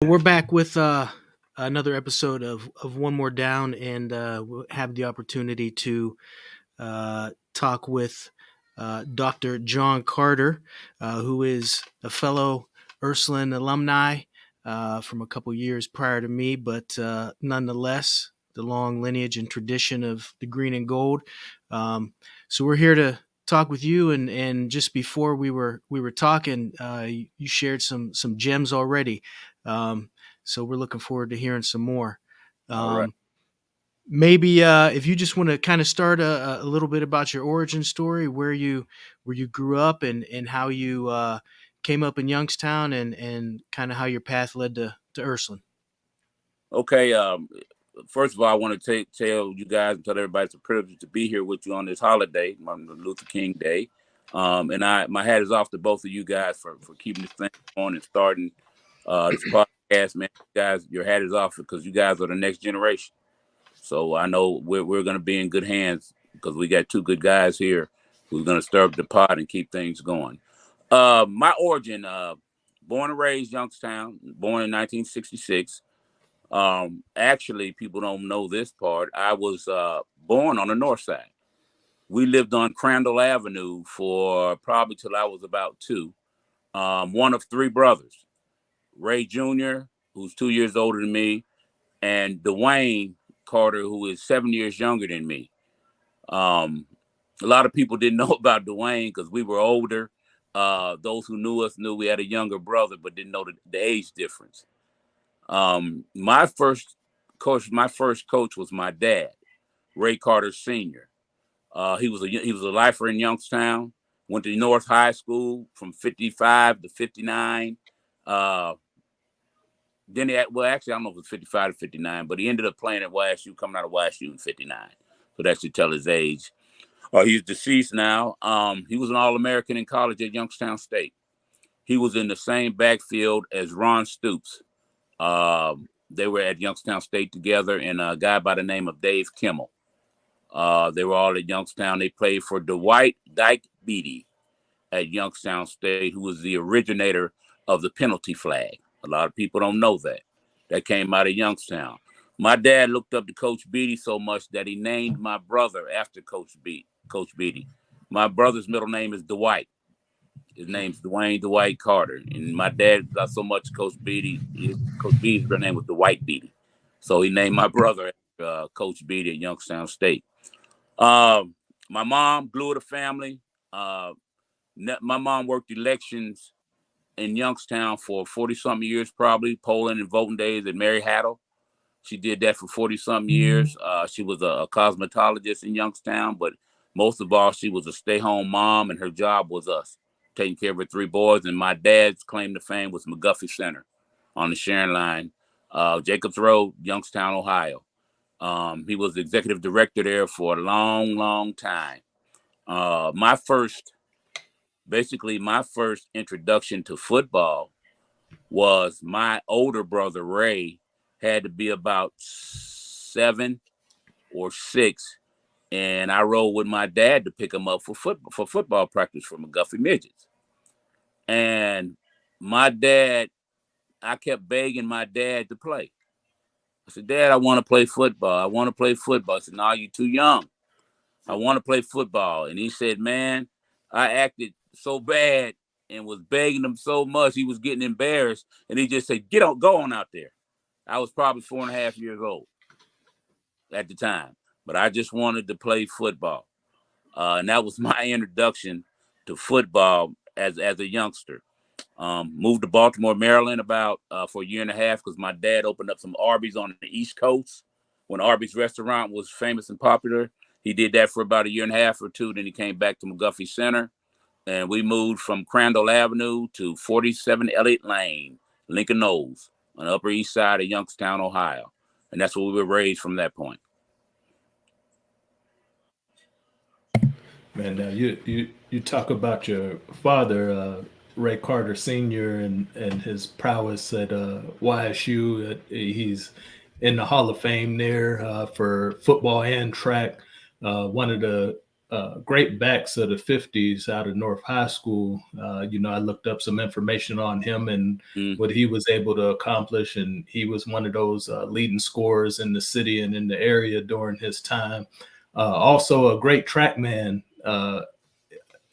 We're back with another episode of One More Down, and we'll have the opportunity to talk with Dr. John Carter, who is a fellow Ursuline alumni from a couple years prior to me, but nonetheless, the long lineage and tradition of the green and gold. So we're here to talk with you, and just before we were talking, you shared some gems already. So we're looking forward to hearing some more. All right. Maybe if you just want to kind of start a little bit about your origin story, where you grew up, and how you came up in Youngstown, and kind of how your path led to Ursuline. Okay. First of all, I want to tell you guys and tell everybody it's a privilege to be here with you on this holiday, Martin Luther King Day. And my hat is off to both of you guys for keeping this thing on and starting this podcast, man. You guys, your hat is off because you guys are the next generation. So I know we're going to be in good hands because we got two good guys here who's going to stir up the pot and keep things going. My origin, born and raised Youngstown, born in 1966. Actually, people don't know this part. I was born on the north side. We lived on Crandall Avenue for probably till I was about 2. One of 3 brothers, Ray Jr., who's 2 years older than me, and Dwayne Carter, who is 7 years younger than me. A lot of people didn't know about Dwayne because we were older. Those who knew us knew we had a younger brother, but didn't know the age difference. My first coach was my dad, Ray Carter Sr. He was a lifer in Youngstown. Went to North High School from 55 to 59. Then actually, I don't know if it was 55 to 59, but he ended up playing at YSU, coming out of YSU in 59. So that should tell his age. He's deceased now. He was an All-American in college at Youngstown State. He was in the same backfield as Ron Stoops. They were at Youngstown State together, and a guy by the name of Dave Kimmel. They were all at Youngstown. They played for Dwight Dyke Beatty at Youngstown State, who was the originator of the penalty flag. A lot of people don't know that. That came out of Youngstown. My dad looked up to Coach Beatty so much that he named my brother after Coach Beatty. My brother's middle name is Dwight. His name's Dwayne Dwight Carter. And my dad got so much Coach Beatty. Coach Beatty's real name was Dwight Beatty. So he named my brother Coach Beatty at Youngstown State. My mom, glue of the family. My mom worked elections in Youngstown for 40-something years, probably, polling and voting days at Mary Haddle. She did that for 40-something years. She was a cosmetologist in Youngstown, but most of all, she was a stay-home mom, and her job was us, taking care of her 3 boys. And my dad's claim to fame was McGuffey Center on the Sharon Line, Jacobs Road, Youngstown, Ohio. He was the executive director there for a long, long time. My first introduction to football was my older brother, Ray, had to be about 7 or 6. And I rode with my dad to pick him up for football practice for McGuffey Midgets. And I kept begging my dad to play. I said, Dad, I want to play football. I want to play football. I said, no, you're too young. I want to play football. And he said, man, I acted so bad and was begging him so much, he was getting embarrassed. And he just said, go on out there. I was probably 4.5 years old at the time, but I just wanted to play football. And that was my introduction to football as a youngster. Moved to Baltimore, Maryland about for a year and a half because my dad opened up some Arby's on the East Coast when Arby's restaurant was famous and popular. He did that for about a year and a half or 2. Then he came back to McGuffey Center, and we moved from Crandall Avenue to 47 Elliott Lane, Lincoln Knolls, on the Upper East Side of Youngstown, Ohio. And that's where we were raised from that point. Man, now you talk about your father, Ray Carter Sr. and his prowess at YSU. He's in the Hall of Fame there for football and track. One of the great backs of the 50s out of North High School. I looked up some information on him and what he was able to accomplish. And he was one of those leading scorers in the city and in the area during his time. Also a great track man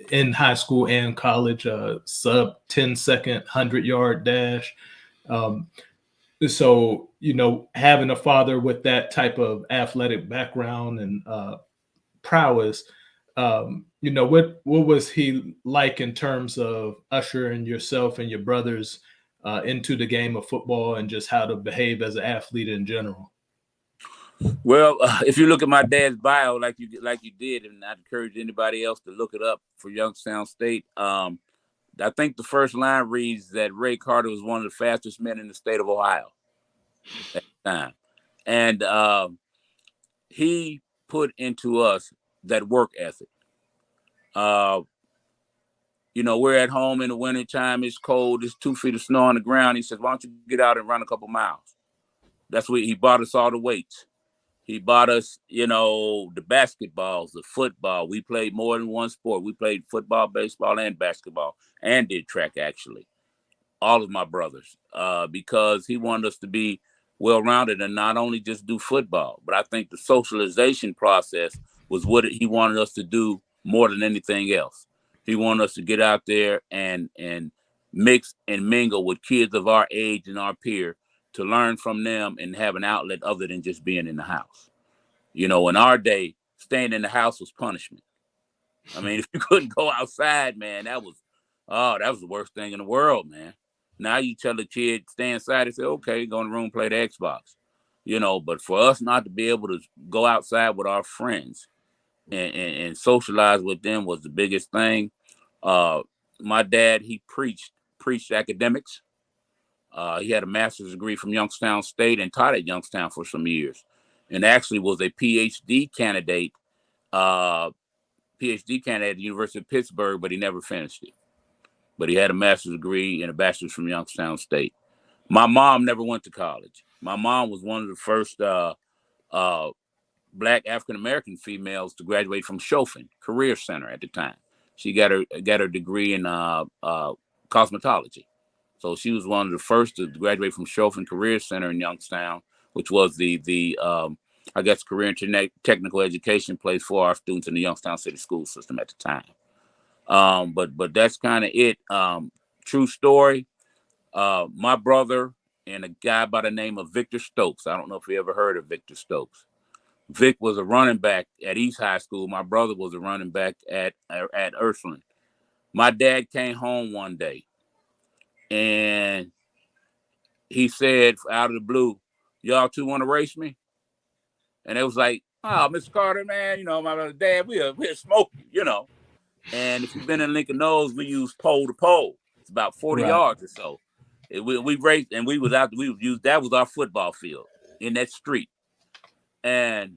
in high school and college, sub 10-second 100-yard dash. So, having a father with that type of athletic background and prowess, what was he like in terms of ushering yourself and your brothers into the game of football and just how to behave as an athlete in general? Well, if you look at my dad's bio, like you did, and I'd encourage anybody else to look it up for Youngstown State. I think the first line reads that Ray Carter was one of the fastest men in the state of Ohio at the time, and he put into us that work ethic. We're at home in the wintertime. It's cold. It's 2 feet of snow on the ground. He says, "Why don't you get out and run a couple miles?" That's what he bought us all the weights. He bought us, the basketballs, the football. We played more than one sport. We played football, baseball, and basketball, and did track, actually. All of my brothers, because he wanted us to be well-rounded and not only just do football. But I think the socialization process was what he wanted us to do more than anything else. He wanted us to get out there and mix and mingle with kids of our age and our peer, to learn from them and have an outlet other than just being in the house. In our day, staying in the house was punishment. I mean, if you couldn't go outside, man, that was the worst thing in the world, man. Now you tell the kid, stay inside, and say, okay, go in the room, play the Xbox. But for us not to be able to go outside with our friends and socialize with them was the biggest thing. My dad, he preached academics. He had a master's degree from Youngstown State and taught at Youngstown for some years, and actually was a PhD candidate at the University of Pittsburgh, but he never finished it. But he had a master's degree and a bachelor's from Youngstown State. My mom never went to college. My mom was one of the first Black African-American females to graduate from Chauvin Career Center at the time. She got her degree in cosmetology. So she was one of the first to graduate from Chauvin Career Center in Youngstown, which was the career and technical education place for our students in the Youngstown City school system at the time. But that's kind of it. True story. My brother and a guy by the name of Victor Stokes. I don't know if you ever heard of Victor Stokes. Vic was a running back at East High School. My brother was a running back at Ursuline. My dad came home one day, and he said, out of the blue, "Y'all two want to race me?" And it was like, "Oh, Mr. Carter, man, my dad, we'll smoke you, And if you've been in Lincoln Knolls, we use pole to pole. It's about 40 yards or so. We raced, and that was our football field in that street. And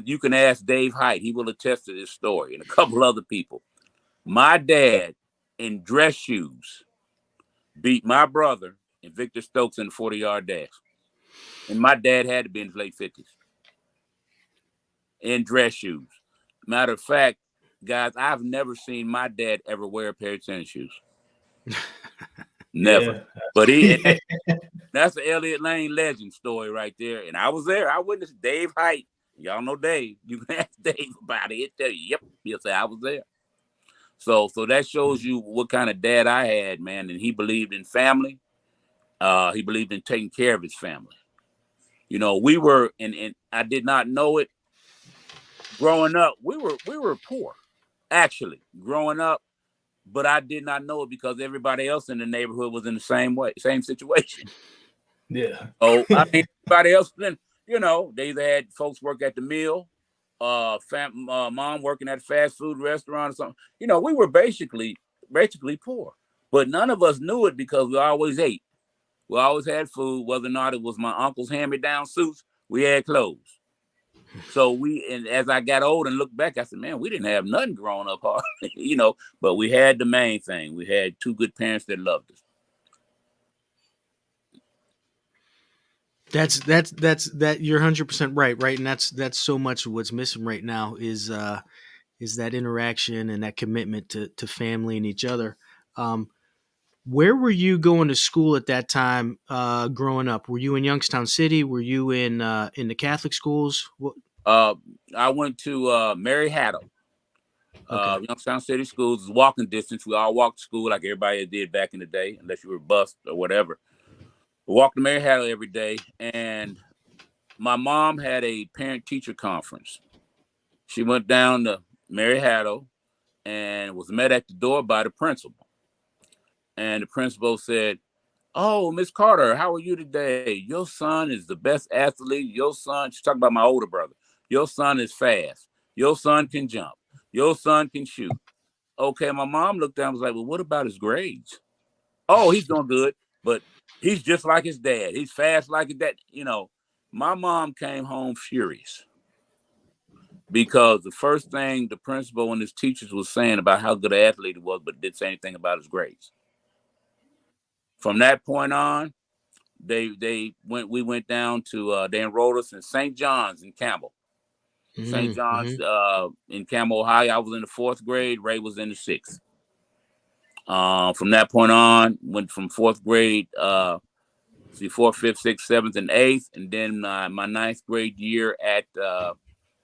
you can ask Dave Height. He will attest to this story, and a couple other people. My dad, in dress shoes, beat my brother and Victor Stokes in the 40-yard dash. And my dad had to be in his late 50s. In dress shoes. Matter of fact, guys, I've never seen my dad ever wear a pair of tennis shoes. Never. Yeah. But that's the Elliott Lane legend story right there. And I was there. I witnessed Dave Height. Y'all know Dave. You can ask Dave about it. He'll tell you, yep. He'll say, I was there. So that shows you what kind of dad I had, man. And he believed in family. He believed in taking care of his family. We were, and I did not know it. Growing up, we were poor, actually, growing up. But I did not know it because everybody else in the neighborhood was in the same situation. Yeah. Oh, I mean, everybody else, they either had folks work at the mill, mom working at a fast food restaurant or something. We were basically poor, but none of us knew it because we always ate. We always had food, whether or not it was my uncle's hand-me-down suits, we had clothes. So and as I got old and looked back, I said, man, we didn't have nothing growing up hard, but we had the main thing. We had two good parents that loved us. That's you're 100% right. And that's so much of what's missing right now is is that interaction and that commitment to family and each other. Where were you going to school at that time, growing up? Were you in Youngstown City? Were you in the Catholic schools? What? I went to Mary Haddle, Okay. Youngstown City Schools. Is walking distance. We all walked to school like everybody did back in the day, unless you were bused or whatever. We walked to Mary Haddle every day, and my mom had a parent-teacher conference. She went down to Mary Haddle and was met at the door by the principal. And the principal said, "Oh, Miss Carter, how are you today? Your son is the best athlete. Your son," she's talking about my older brother. "Your son is fast. Your son can jump. Your son can shoot." Okay, my mom looked down and was like, "Well, what about his grades?" "Oh, he's doing good, but he's just like his dad. He's fast like his dad." My mom came home furious because the first thing the principal and his teachers was saying about how good an athlete he was, but didn't say anything about his grades. From that point on, we went down to they enrolled us in St. John's in Campbell. St. John's in Campbell, Ohio. I was in the 4th grade. Ray was in the 6th. From that point on, went from 4th grade, 4th, 5th, 6th, 7th, and 8th. And then my 9th grade year at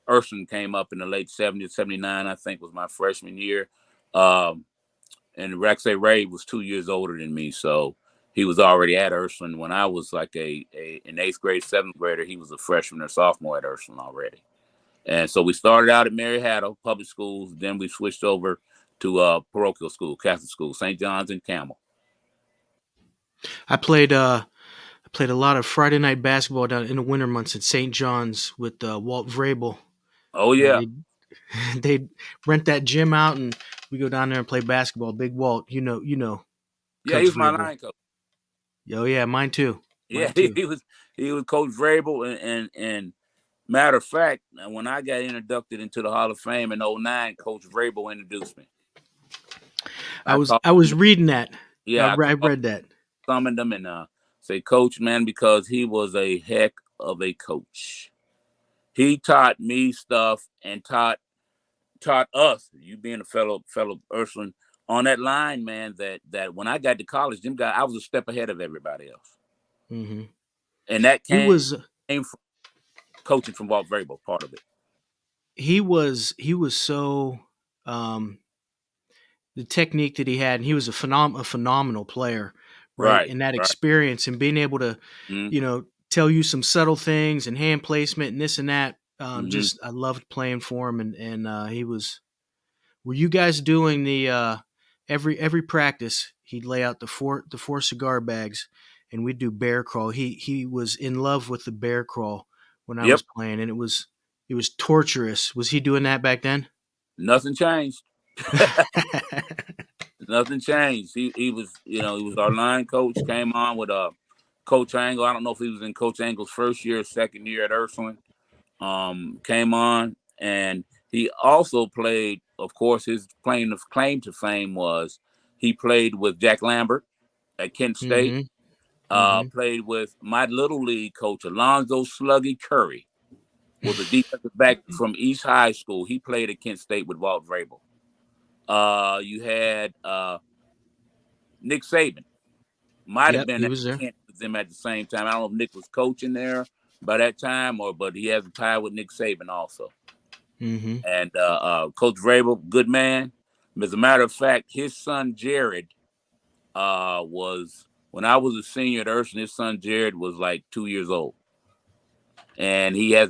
Ursuline came up in the late 70s, 79, I think was my freshman year. And Ray was 2 years older than me. So he was already at Ursuline when I was like an 8th grade, 7th grader. He was a freshman or sophomore at Ursuline already. And so we started out at Mary Haddle public schools. Then we switched over to parochial school, Catholic school, St. John's and Campbell. I played a lot of Friday night basketball down in the winter months at St. John's with Walt Vrabel. Oh yeah, they'd rent that gym out and we go down there and play basketball. Big Walt, you know. Yeah, Coach he was Vrabel. my line coach. Oh yeah, mine too. Yeah, he was Coach Vrabel, and matter of fact, when I got inducted into the Hall of Fame in 2009, Coach Vrabel introduced me. I was reading that. Yeah, I read that. Summoned him and say, "Coach, man," because he was a heck of a coach. He taught me stuff and taught us, you being a fellow Ursuline, on that line, man, that when I got to college, I was a step ahead of everybody else. Mm-hmm. And that came from coaching from Walt Vrabel, part of it. He was so the technique that he had, and he was a phenomenal player, right? And that experience and being able to, tell you some subtle things and hand placement and this and that. Just I loved playing for him, and he was. Were you guys doing the every practice? He'd lay out the four cigar bags, and we'd do bear crawl. He was in love with the bear crawl when I was playing, and it was torturous. Was he doing that back then? Nothing changed. Nothing changed. He was, he was our line coach. Came on with Coach Angle. I don't know if he was in Coach Angle's first year, second year at Ursuline. Came on, and he also played. Of course, his claim to fame was he played with Jack Lambert at Kent State. Played with my little league coach Alonzo Sluggy Curry, was a defensive back from East High School. He played at Kent State with Walt Vrabel. You had Nick Saban. Might have been at Kent with them at the same time. I don't know if Nick was coaching there by that time, but he has a tie with Nick Saban also. And Coach Vrabel, good man. As a matter of fact, his son Jared was, when I was a senior at Ursuline, his son Jared was like 2 years old. And I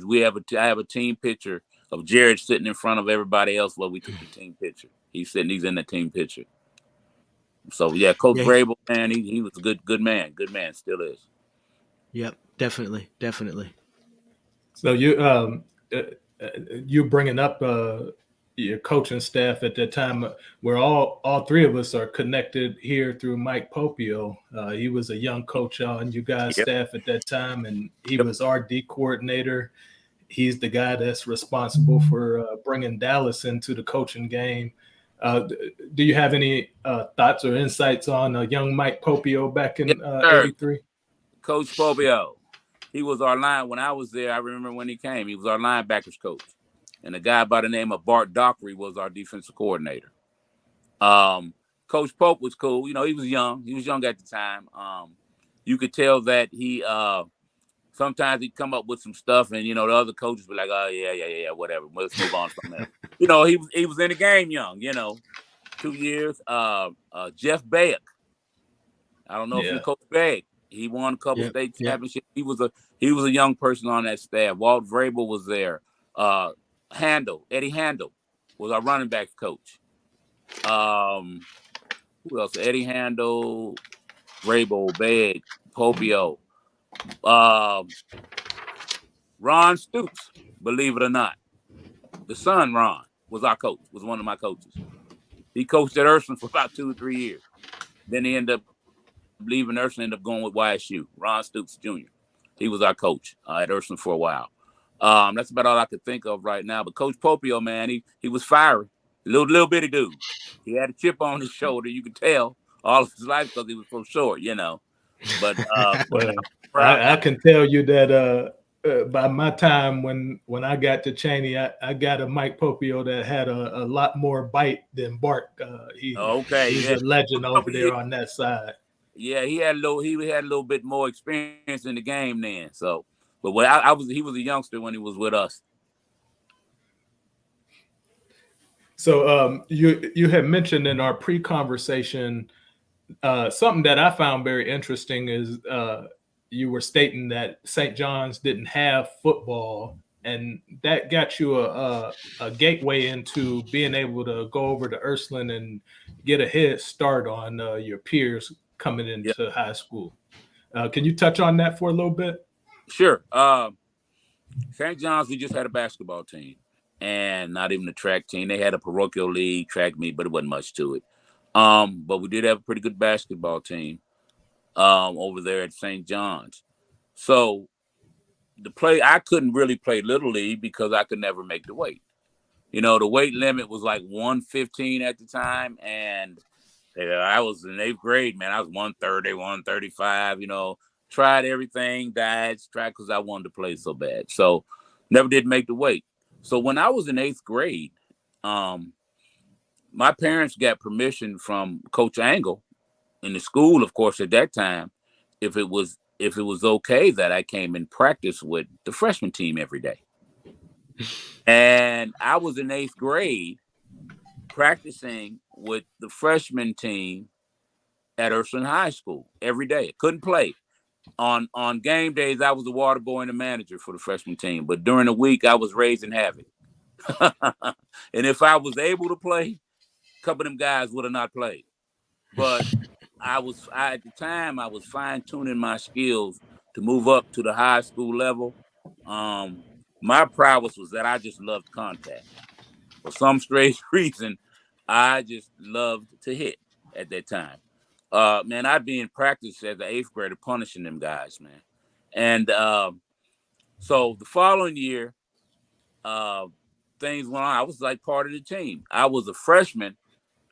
have a team picture of Jared sitting in front of everybody else while we took the team picture. He's in the team picture. So yeah, Coach Vrabel, man, he was a good man, still is. Yep, definitely. So you bringing up your coaching staff at that time, where all three of us are connected here through Mike Popio. He was a young coach on you guys' staff at that time, and he was our D coordinator. He's the guy that's responsible for bringing Dallas into the coaching game. Do you have any thoughts or insights on young Mike Popio back in '83? Coach Popio, he was our line when I was there. I remember when he came. He was our linebackers coach, and a guy by the name of Bart Dockery was our defensive coordinator. Coach Pope was cool. You know, he was young. He was young at the time. You could tell that he sometimes he'd come up with some stuff, and the other coaches were like, "Oh yeah, whatever. Let's move on from that." He was in the game young. 2 years. Jeff Beck. I don't know if you Coach Beck. He won a couple state championships. He was a young person on that staff. Walt Vrabel was there. Eddie Handel was our running backs coach. Who else? Eddie Handel, Vrabel, Beck, Popio. Ron Stoops, believe it or not. The son, Ron, was our coach, was one of my coaches. He coached at Ursuline for about 2 or 3 years. Then he ended up leaving Ursuline, ended up going with YSU. Ron Stoops Jr. He was our coach at Ursuline for a while. That's about all I could think of right now. But Coach Popio, man, he was fiery. Little bitty dude. He had a chip on his shoulder. You could tell all of his life because he was so short, But I can tell you that by my time when I got to Cheney, I got a Mike Popio that had a lot more bite than Bart. He's a legend over there on that side. Yeah, he had a little bit more experience in the game then. So, but he was a youngster when he was with us. So you had mentioned in our pre-conversation something that I found very interesting is you were stating that St. John's didn't have football, and that got you a gateway into being able to go over to Ursuline and get a head start on your peers coming into high school. Can you touch on that for a little bit? Sure. St. John's, we just had a basketball team and not even a track team. They had a parochial league, track meet, but it wasn't much to it. But we did have a pretty good basketball team over there at St. John's. So I couldn't really play Little League because I could never make the weight. The weight limit was like 115 at the time. And I was in 8th grade, man. I was 130, 135, tried everything, died, tried because I wanted to play so bad. So never did make the weight. So when I was in 8th grade, my parents got permission from Coach Angle in the school, of course, at that time, if it was okay that I came and practiced with the freshman team every day. And I was in 8th grade practicing with the freshman team at Ursuline High School every day. I couldn't play. On game days, I was the water boy and the manager for the freshman team. But during the week, I was raising havoc. And if I was able to play, a couple of them guys would have not played. But at the time, I was fine-tuning my skills to move up to the high school level. My prowess was that I just loved contact. For some strange reason, I just loved to hit at that time. Man, I'd be in practice as an 8th grader punishing them guys, man. And so the following year, things went on. I was like part of the team. I was a freshman.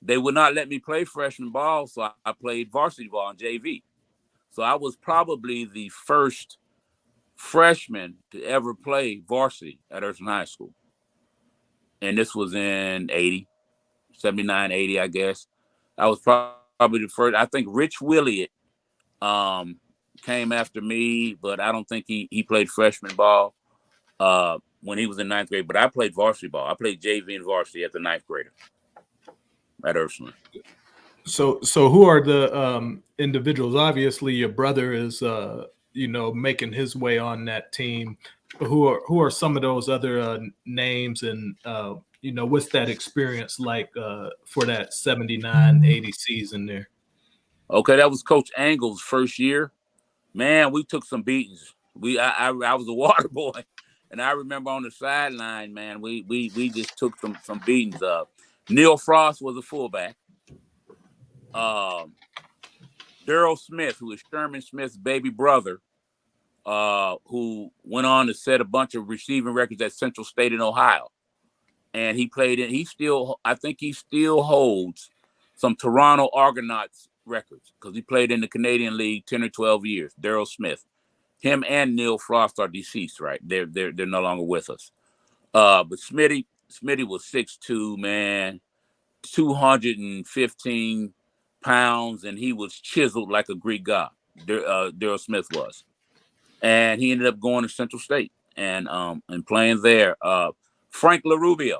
They would not let me play freshman ball, so I played varsity ball in JV. So I was probably the first freshman to ever play varsity at Ursuline High School. And this was in 79, 80, I guess. I was probably the first. I think Rich Williott came after me, but I don't think he played freshman ball when he was in 9th grade. But I played varsity ball. I played JV and varsity as a 9th grader at Ursuline. So who are the individuals? Obviously, your brother is making his way on that team. Who are some of those other names, and what's that experience like for that 79-80 season there? Okay, that was Coach Angle's first year. Man, we took some beatings. I was a water boy, and I remember on the sideline, man, we just took some beatings. Neil Frost was a fullback. Daryl Smith, who is Sherman Smith's baby brother, who went on to set a bunch of receiving records at Central State in Ohio. And I think he still holds some Toronto Argonauts records because he played in the Canadian League 10 or 12 years. Daryl Smith. Him and Neil Frost are deceased, right? They're no longer with us. But Smitty was 6'2", man, 215 pounds, and he was chiseled like a Greek god. Daryl Smith was, and he ended up going to Central State and playing there. Frank LaRubio,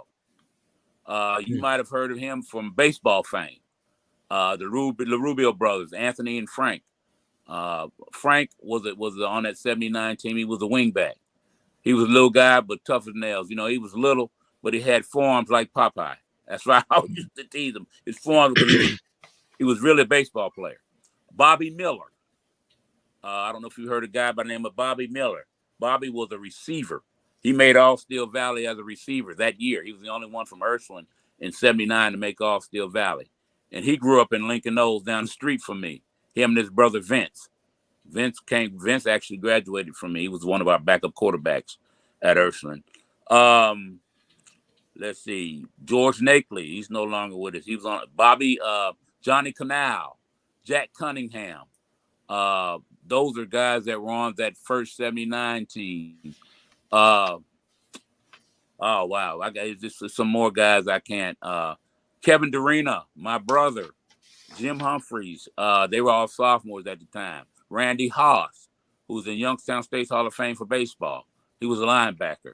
you might have heard of him from baseball fame. The LaRubio brothers, Anthony and Frank. Frank was on that 79 team. He was a wingback. He was a little guy, but tough as nails. You know, he was little, but he had forearms like Popeye. That's why I always used to tease him. His forearms, because he was really a baseball player. Bobby Miller. I don't know if you heard a guy by the name of Bobby Miller. Bobby was a receiver. He made All-Steel Valley as a receiver that year. He was the only one from Ursuline in 79 to make All-Steel Valley. And he grew up in Lincoln Knolls down the street from me. Him and his brother Vince. Vince actually graduated from me. He was one of our backup quarterbacks at Ursuline. Let's see. George Nakley, he's no longer with us. He was on Johnny Canal, Jack Cunningham. Those are guys that were on that first 79 team. Oh wow. I got just some more guys I can't. Kevin Durena, my brother, Jim Humphreys. They were all sophomores at the time. Randy Haas, who's in Youngstown State's Hall of Fame for baseball. He was a linebacker.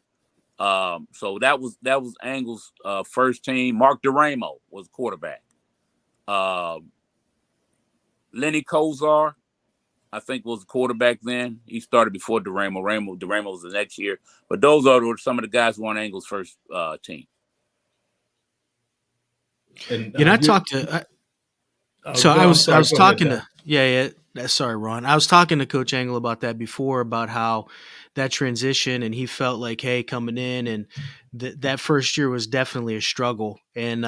So that was Angle's first team. Mark DeRamo was quarterback. Lenny Kozar, I think, was the quarterback then. He started before DeRamo. DeRamo was the next year. But those were some of the guys who were on Angle's first team. And I talked to. I was talking to sorry, Ron. I was talking to Coach Angle about that before, about how that transition, and he felt like, hey, coming in, and that first year was definitely a struggle. And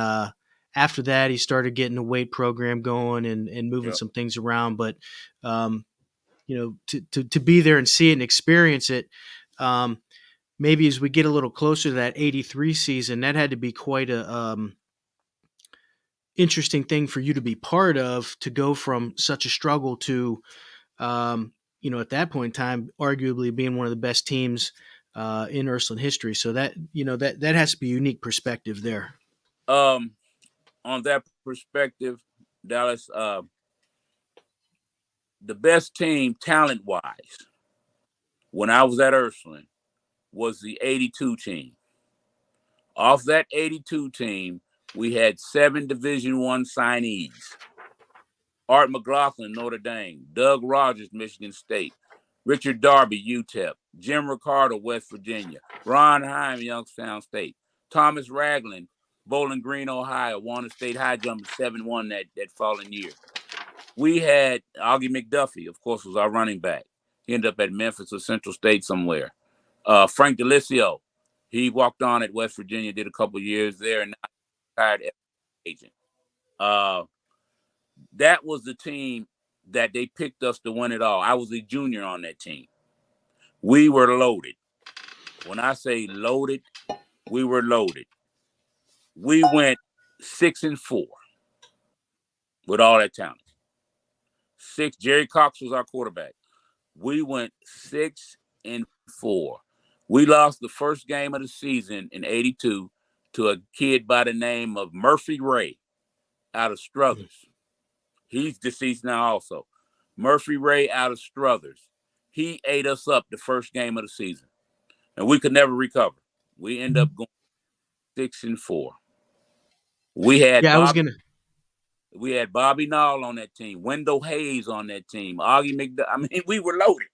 after that, he started getting a weight program going and moving some things around. But to be there and see it and experience it, maybe as we get a little closer to that 83 season, that had to be quite a interesting thing for you to be part of, to go from such a struggle to, at that point in time, arguably being one of the best teams in Ursuline history. So that has to be a unique perspective there. On that perspective, Dallas, the best team talent-wise when I was at Ursuline was the 82 team. Off that 82 team, we had 7 Division I signees. Art McLaughlin, Notre Dame. Doug Rogers, Michigan State. Richard Darby, UTEP. Jim Ricardo, West Virginia. Ron Heim, Youngstown State. Thomas Ragland, Bowling Green, Ohio. Won a state high jump 7-1 that following year. We had Augie McDuffie, of course, was our running back. He ended up at Memphis or Central State somewhere. Frank DeLisio, he walked on at West Virginia, did a couple years there, and now retired agent. That was the team that they picked us to win it all. I was a junior on that team. We were loaded. When I say loaded, we were loaded. We went 6-4 with all that talent. Jerry Cox was our quarterback. We went 6-4. We lost the first game of the season in 82 to a kid by the name of Murphy Ray out of Struthers. He's deceased now also. Murphy Ray out of Struthers. He ate us up the first game of the season, and we could never recover. We end up going 6-4. We had we had Bobby Knoll on that team, Wendell Hayes on that team, Augie McDuffie. I mean, we were loaded.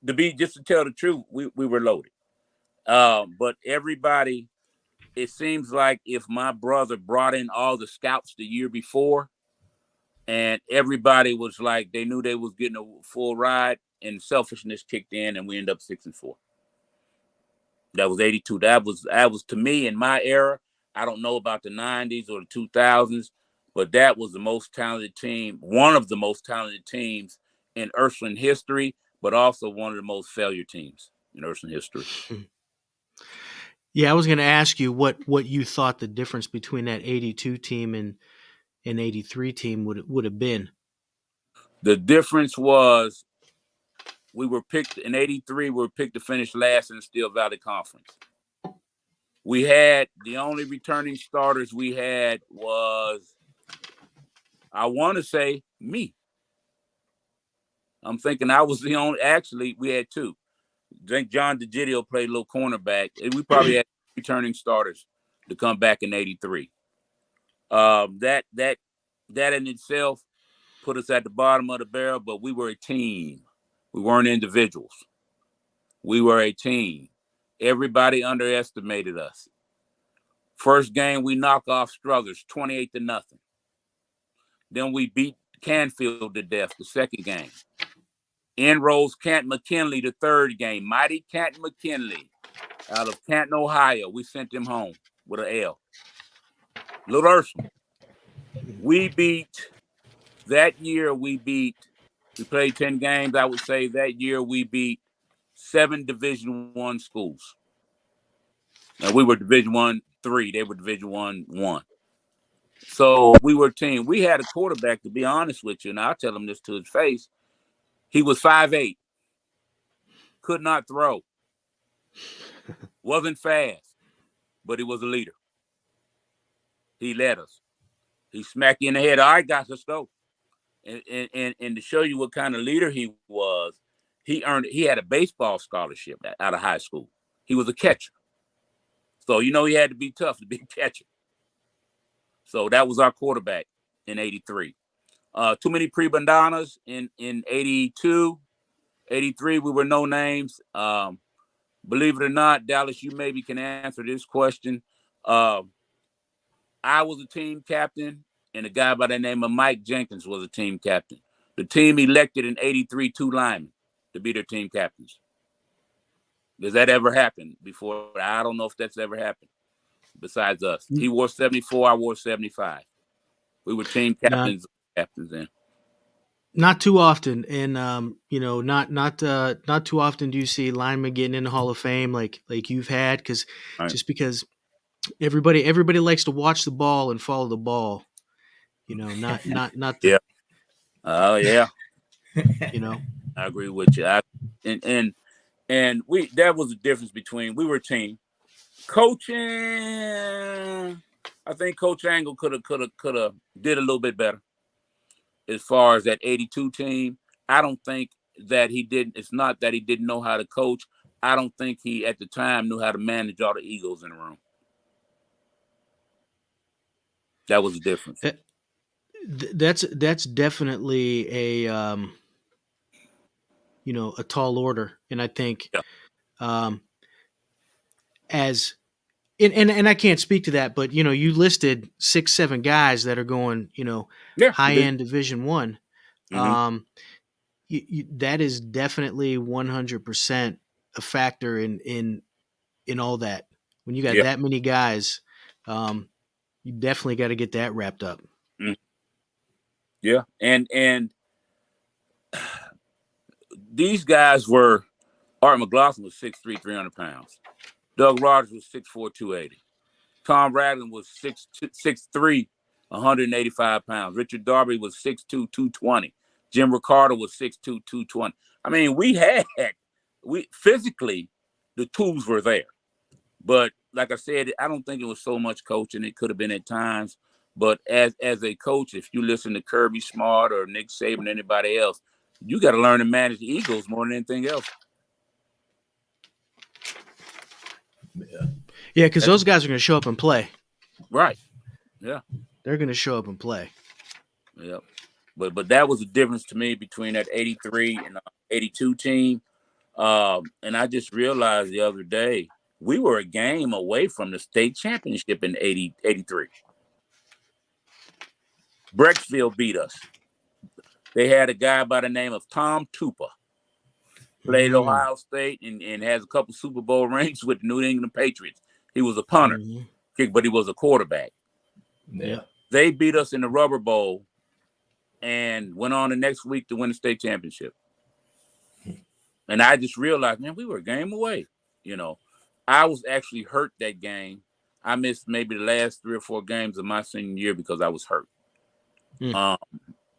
To tell the truth, we were loaded. But everybody, it seems like if my brother brought in all the scouts the year before, and everybody was like, they knew they was getting a full ride, and selfishness kicked in, and we ended up 6-4. That was 82. That was to me in my era. I don't know about the 90s or the 2000s, but that was the most talented team, one of the most talented teams in Ursuline history, but also one of the most failure teams in Ursuline history. Yeah, I was going to ask you what you thought the difference between that 82 team and 83 team would have been. The difference was we were picked in 83. We were picked to finish last in the Steel Valley Conference. We had the only returning starters we had was, I want to say, me. I'm thinking I was the only. Actually, we had two. I think John DeGidio played a little cornerback. And we probably had returning starters to come back in '83. That in itself put us at the bottom of the barrel, but we were a team. We weren't individuals. We were a team. Everybody underestimated us. First game, we knock off Struthers 28-0. Then we beat Canfield to death the second game. In rolls Canton McKinley the third game. Mighty Canton McKinley out of Canton, Ohio. We sent him home with an L. Little Ursuline. That year we played 10 games. I would say that year we beat 7 Division I schools. Now we were Division I 3. They were Division I 1. So we were a team. We had a quarterback, to be honest with you, and I'll tell him this to his face. He was 5'8". Could not throw. Wasn't fast, but he was a leader. He led us. He smacked you in the head. All right, guys, let's go. And to show you what kind of leader he was, he had a baseball scholarship out of high school. He was a catcher. So, he had to be tough to be a catcher. So that was our quarterback in '83. Too many pre-bandanas in '82. '83, we were no names. Believe it or not, Dallas, you maybe can answer this question. I was a team captain, and a guy by the name of Mike Jenkins was a team captain. The team elected in '83 2 linemen to be their team captains. Does that ever happen before? I don't know if that's ever happened besides us. He wore 74, I wore 75. We were team captains then. Not too often, and not too often do you see linemen getting in the Hall of Fame like you've had, because everybody likes to watch the ball and follow the ball, not the, yeah. Oh yeah. I agree with you. And that was the difference between, we were a team. Coaching, I think Coach Angle could have did a little bit better as far as that '82 team. I don't think that he didn't. It's not that he didn't know how to coach. I don't think he at the time knew how to manage all the egos in the room. That was the difference. That's definitely a a tall order, and I think as and I can't speak to that, but you listed 6-7 guys that are going high end Division I. That is definitely 100% a factor in all that. When you got that many guys, you definitely got to get that wrapped up. Yeah, and these guys were, Art McLaughlin was 6'3", 300 pounds. Doug Rogers was 6'4", 280. Tom Ragland was 6'3", 185 pounds. Richard Darby was 6'2", 220. Jim Ricardo was 6'2", 220. I mean, we physically, the tools were there. But like I said, I don't think it was so much coaching. It could have been at times. But as a coach, if you listen to Kirby Smart or Nick Saban or anybody else, you got to learn to manage the egos more than anything else. Yeah, because those guys are going to show up and play. Right. Yeah. They're going to show up and play. Yeah. But that was the difference to me between that '83 and '82 team. And I just realized the other day, we were a game away from the state championship in '83. Brecksville beat us. They had a guy by the name of Tom Tupa. Played Ohio State and has a couple Super Bowl rings with the New England Patriots. He was a punter, but he was a quarterback. Yeah. They beat us in the Rubber Bowl and went on the next week to win the state championship. And I just realized, man, we were a game away. I was actually hurt that game. I missed maybe the last 3 or 4 games of my senior year because I was hurt.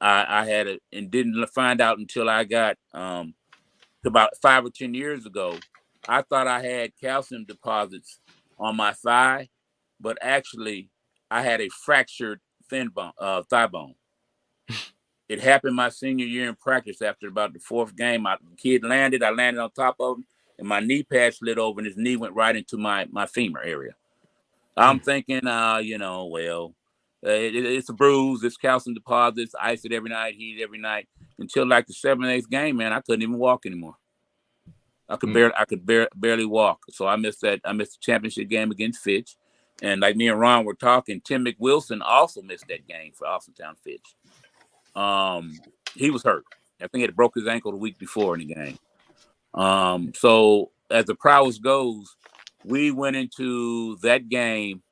I had it and didn't find out until I got about 5 or 10 years ago. I thought I had calcium deposits on my thigh, but actually I had a fractured thigh bone. It happened my senior year in practice. After about the fourth game, my kid landed. I landed on top of him, and my knee pad slid over, and his knee went right into my femur area. I'm thinking, it's a bruise. It's calcium deposits. Ice it every night, heat it every night. Until like the 7th, 8th game, man, I couldn't even walk anymore. I could barely walk. So I missed the championship game against Fitch. And like me and Ron were talking, Tim McWilson also missed that game for Austintown Fitch. He was hurt. I think he had broke his ankle the week before in the game. So as the prowess goes, we went into that game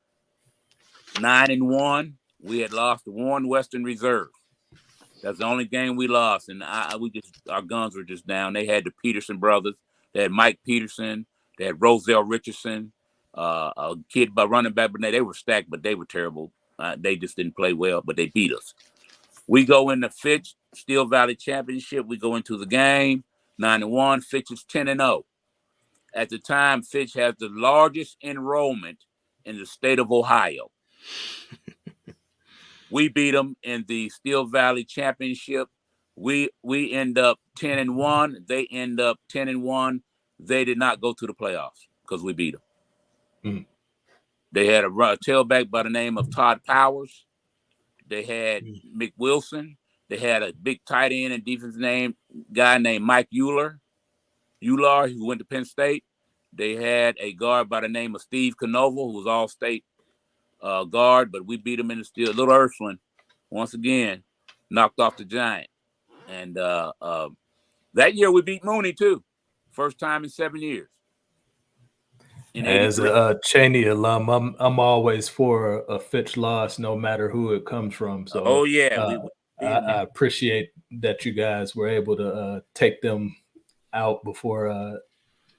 9-1. We had lost to Warren Western Reserve. That's the only game we lost, and our guns were just down. They had the Peterson brothers. They had Mike Peterson. They had Roselle Richardson, a kid by running back, but they were stacked, but they were terrible. They just didn't play well, but they beat us. We go in the Fitch Steel Valley Championship. We go into the game 9-1. Fitch is 10-0. At the time, Fitch has the largest enrollment in the state of Ohio. We beat them in the Steel Valley Championship. We end up 10-1. They end up 10-1. They did not go to the playoffs because we beat them. Mm-hmm. They had a tailback by the name of Todd Powers. They had Mick Wilson. They had a big tight end and defensive guy named Mike Euler, who went to Penn State. They had a guard by the name of Steve Canova, who was all-state guard, but we beat him in the steel. Little Ursuline, once again, knocked off the Giant. And that year we beat Mooney, too. First time in 7 years. As a Cheney alum, I'm always for a Fitch loss, no matter who it comes from. So, I appreciate that you guys were able to take them out before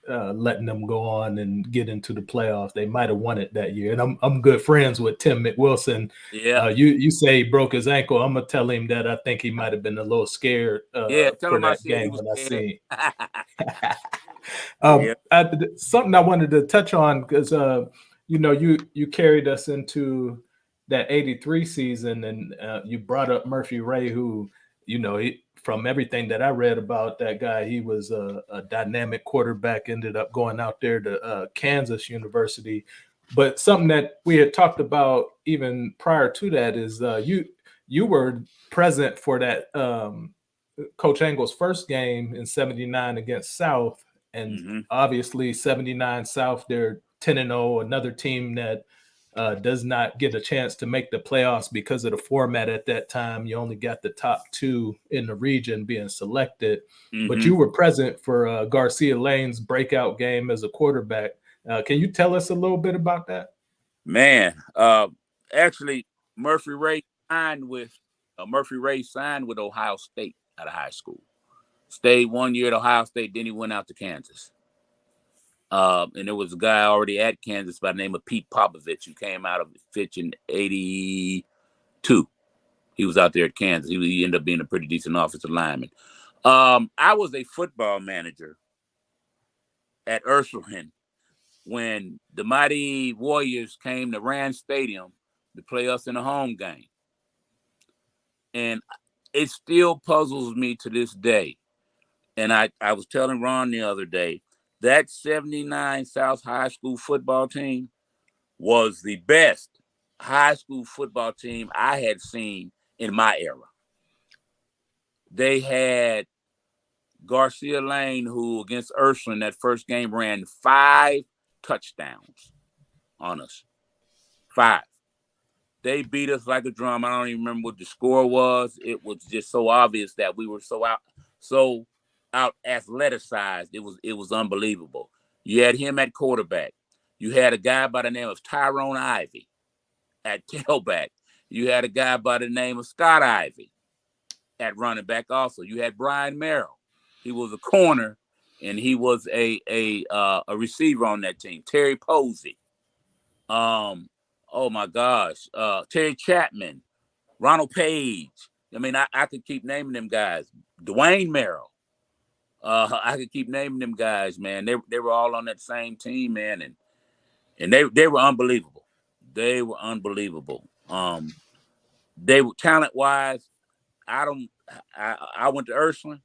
letting them go on and get into the playoffs. They might have won it that year. And I'm good friends with Tim McWilson. Yeah. You say he broke his ankle. I'm gonna tell him that I think he might have been a little scared for that game when I see. Something I wanted to touch on because you carried us into that 83 season, and you brought up Murphy Ray, who from everything that I read about that guy, he was a dynamic quarterback, ended up going out there to Kansas University. But something that we had talked about even prior to that is you were present for that Coach Engel's first game in 79 against South. And obviously 79 South, they're 10-0, another team that does not get a chance to make the playoffs because of the format at that time. You only got the top two in the region being selected. But you were present for Garcia Lane's breakout game as a quarterback. Can you tell us a little bit about that? Man, actually, Murphy Ray signed with Ohio State out of high school. Stayed 1 year at Ohio State, then he went out to Kansas. And there was a guy already at Kansas by the name of Pete Popovich who came out of Fitch in 82. He was out there at Kansas. He ended up being a pretty decent offensive lineman. I was a football manager at Ursuline when the Mighty Warriors came to Rand Stadium to play us in a home game. And it still puzzles me to this day. And I was telling Ron the other day, that 79 South High School football team was the best high school football team I had seen in my era. They had Garcia Lane, who against Ursuline that first game ran 5 touchdowns on us. 5. They beat us like a drum. I don't even remember what the score was. It was just so obvious that we were so out athleticized. It was unbelievable. You had him at quarterback. You had a guy by the name of Tyrone Ivy at tailback. You had a guy by the name of Scott Ivy at running back also. You had Brian Merrill. He was a corner, and he was a receiver on that team. Terry Posey. Oh my gosh. Terry Chapman. Ronald Page. I mean, I could keep naming them guys. Dwayne Merrill. I could keep naming them guys, man. They were all on that same team, man. and they were unbelievable. They were unbelievable. They were talent-wise. I went to Ursuline,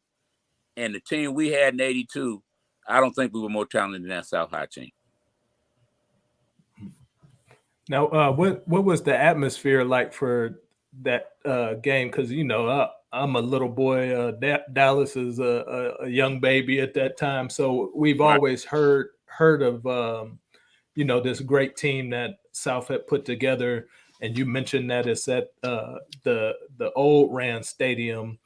and the team we had in '82, I don't think we were more talented than that South High team. Now, what was the atmosphere like for that game? Because I'm a little boy. Dallas is a young baby at that time, so we've Right. always heard of this great team that South had put together. And you mentioned that it's at the old Rand Stadium.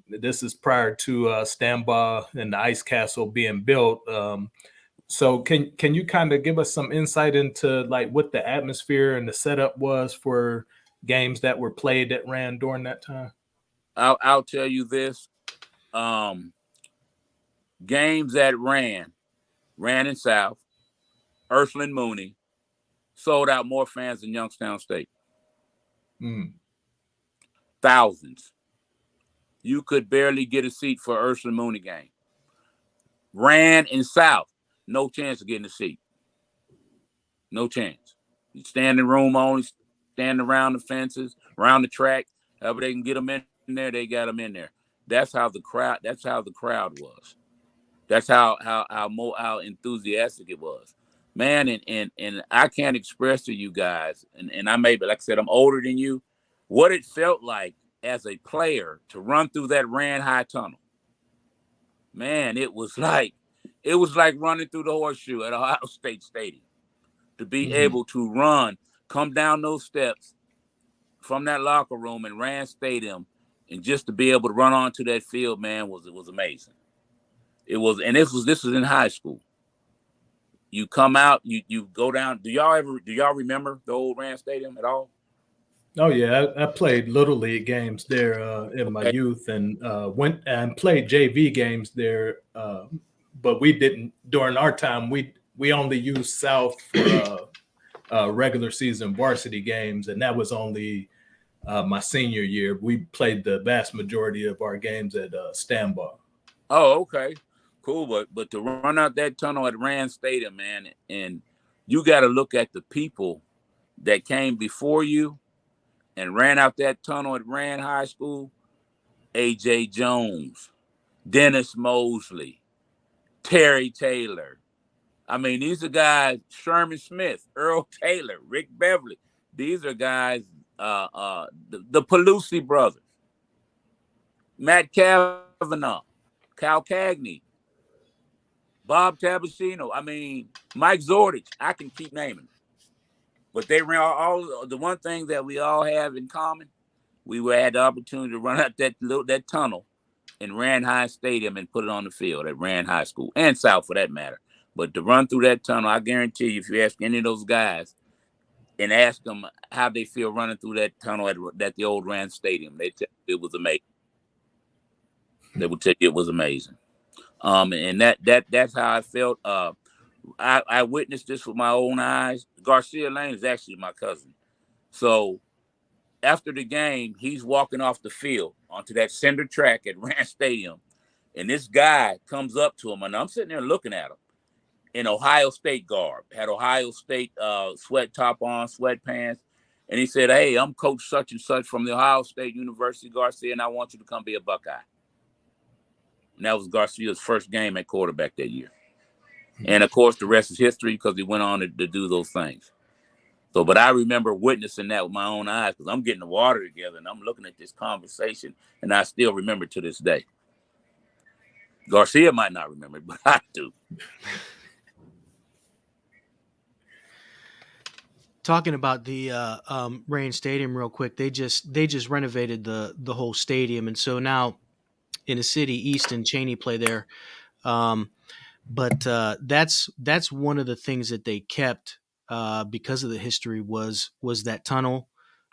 This is prior to Stambaugh and the Ice Castle being built. So can you kind of give us some insight into like what the atmosphere and the setup was for games that were played at Rand during that time? I'll tell you this. Games that Rand and South, Ursuline Mooney, sold out more fans than Youngstown State. Thousands. You could barely get a seat for Ursuline Mooney game. Rand and South, no chance of getting a seat. No chance. You stand in room only, stand around the fences, around the track. However they can get them in there, they got them in there. That's how the crowd was. That's how enthusiastic it was. Man, and I can't express to you guys, and I may, but like I said, I'm older than you, what it felt like as a player to run through that Rand High tunnel. Man, it was like running through the horseshoe at Ohio State Stadium. To be able to run, come down those steps from that locker room in Rand Stadium, and just to be able to run onto that field, man, was amazing. It was, and this was in high school. You come out, you go down. Do y'all remember the old Rand Stadium at all? Oh yeah, I played little league games there in my youth, and went and played JV games there. But we didn't during our time. We only used South for regular season varsity games, and that was only my senior year. We played the vast majority of our games at Stambaugh. Oh, okay, cool. But to run out that tunnel at Rand Stadium, man, and you got to look at the people that came before you and ran out that tunnel at Rand High School. A.J. Jones, Dennis Mosley, Terry Taylor. I mean, these are guys, Sherman Smith, Earl Taylor, Rick Beverly. These are guys, the Pelusi brothers, Matt Kavanaugh, Cal Cagney, Bob Tabasino. I mean, Mike Zordich. I can keep naming. But they ran all the one thing that we all have in common, we had the opportunity to run out that tunnel in Rand High Stadium and put it on the field at Rand High School, and South for that matter. But to run through that tunnel, I guarantee you, if you ask any of those guys and ask them how they feel running through that tunnel at the old Rand Stadium, they tell you it was amazing. They would tell you it was amazing. And that's how I felt. I witnessed this with my own eyes. Garcia Lane is actually my cousin. So after the game, he's walking off the field onto that cinder track at Rand Stadium, and this guy comes up to him, and I'm sitting there looking at him in Ohio State garb, had Ohio State sweat top on, sweatpants, and he said, "Hey, I'm Coach such and such from the Ohio State University, Garcia, and I want you to come be a Buckeye." And that was Garcia's first game at quarterback that year. And of course, the rest is history because he went on to do those things. So, but I remember witnessing that with my own eyes because I'm getting the water together and I'm looking at this conversation, and I still remember to this day. Garcia might not remember it, but I do. Talking about the Rand Stadium real quick, they just renovated the whole stadium, and so now in the city, East and Cheney play there. But that's one of the things that they kept because of the history was that tunnel.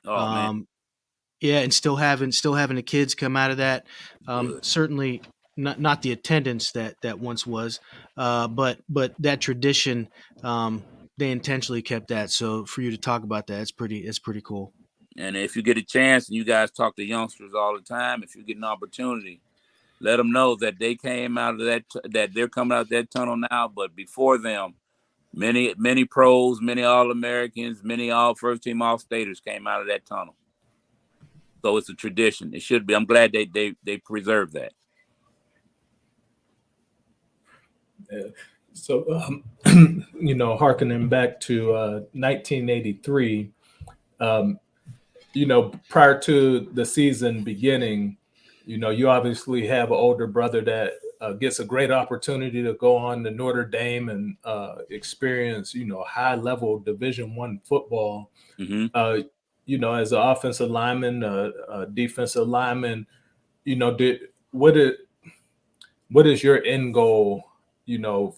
Oh man, Yeah, and still having the kids come out of that. Certainly not the attendance that once was, but that tradition. They intentionally kept that. So for you to talk about that, it's pretty cool. and if you get a chance, and you guys talk to youngsters all the time, if you get an opportunity, let them know that they came out of that they're coming out of that tunnel now. But before them, Many pros, many All-Americans, many all first-team All-Staters came out of that tunnel. So it's a tradition. It should be. I'm glad they preserve that. Yeah. So, hearkening back to 1983, prior to the season beginning, you obviously have an older brother that gets a great opportunity to go on to Notre Dame and experience, high level Division I football. Mm-hmm. As an offensive lineman, defensive lineman, what is your end goal,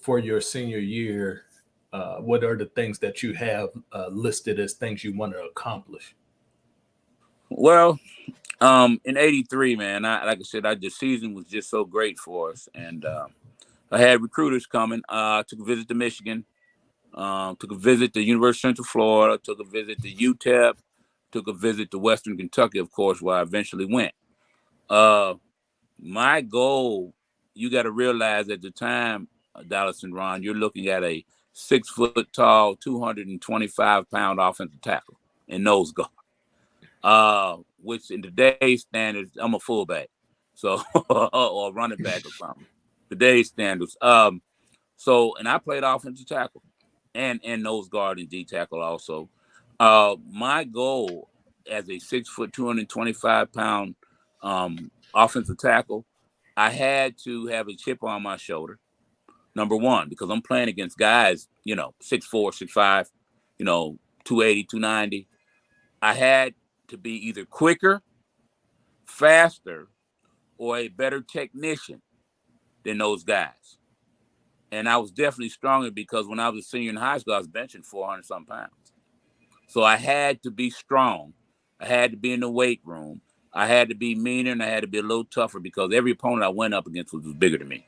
for your senior year? What are the things that you have listed as things you want to accomplish? Well, in '83, man, like I said, the season was just so great for us, and I had recruiters coming. Took a visit to Michigan, took a visit to University of Central Florida, took a visit to UTEP, took a visit to Western Kentucky, of course, where I eventually went. My goal, you got to realize at the time, Dallas and Ron, you're looking at a 6 foot tall, 225-pound offensive tackle and nose guard. Which in today's standards, I'm a fullback, so or running back or something. Today's standards. And I played offensive tackle and nose guard and D tackle also. My goal as a 6 foot, 225-pound offensive tackle, I had to have a chip on my shoulder. Number one, because I'm playing against guys, 6'4", 6'5", 280, 290. I had to be either quicker, faster, or a better technician than those guys. And I was definitely stronger because when I was a senior in high school, I was benching 400-some pounds. So I had to be strong. I had to be in the weight room. I had to be meaner, and I had to be a little tougher because every opponent I went up against was bigger than me.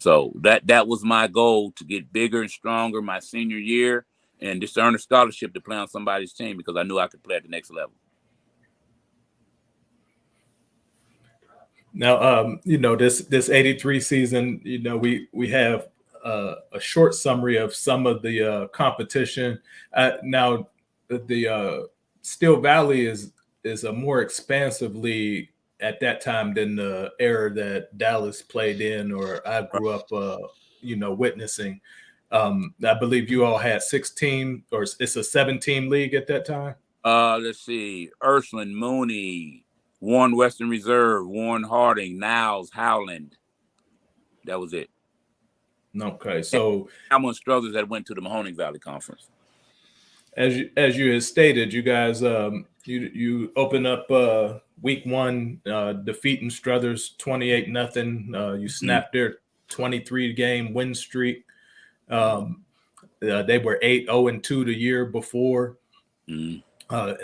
So that was my goal, to get bigger and stronger my senior year and just earn a scholarship to play on somebody's team because I knew I could play at the next level. Now, this '83 season, we have a short summary of some of the competition. Now, the Steel Valley is a more expansive league at that time than the era that Dallas played in or I grew up, witnessing. I believe you all had 16, or it's a 17 league at that time. Let's see, Ursuline, Mooney, Warren Western Reserve, Warren Harding, Niles, Howland. That was it. Okay, so Almond Struthers that went to the Mahoning Valley Conference. As you had stated, you guys you open up week one defeating Struthers 28-0. You snapped their 23-game win streak. They were 8-0-2 the year before.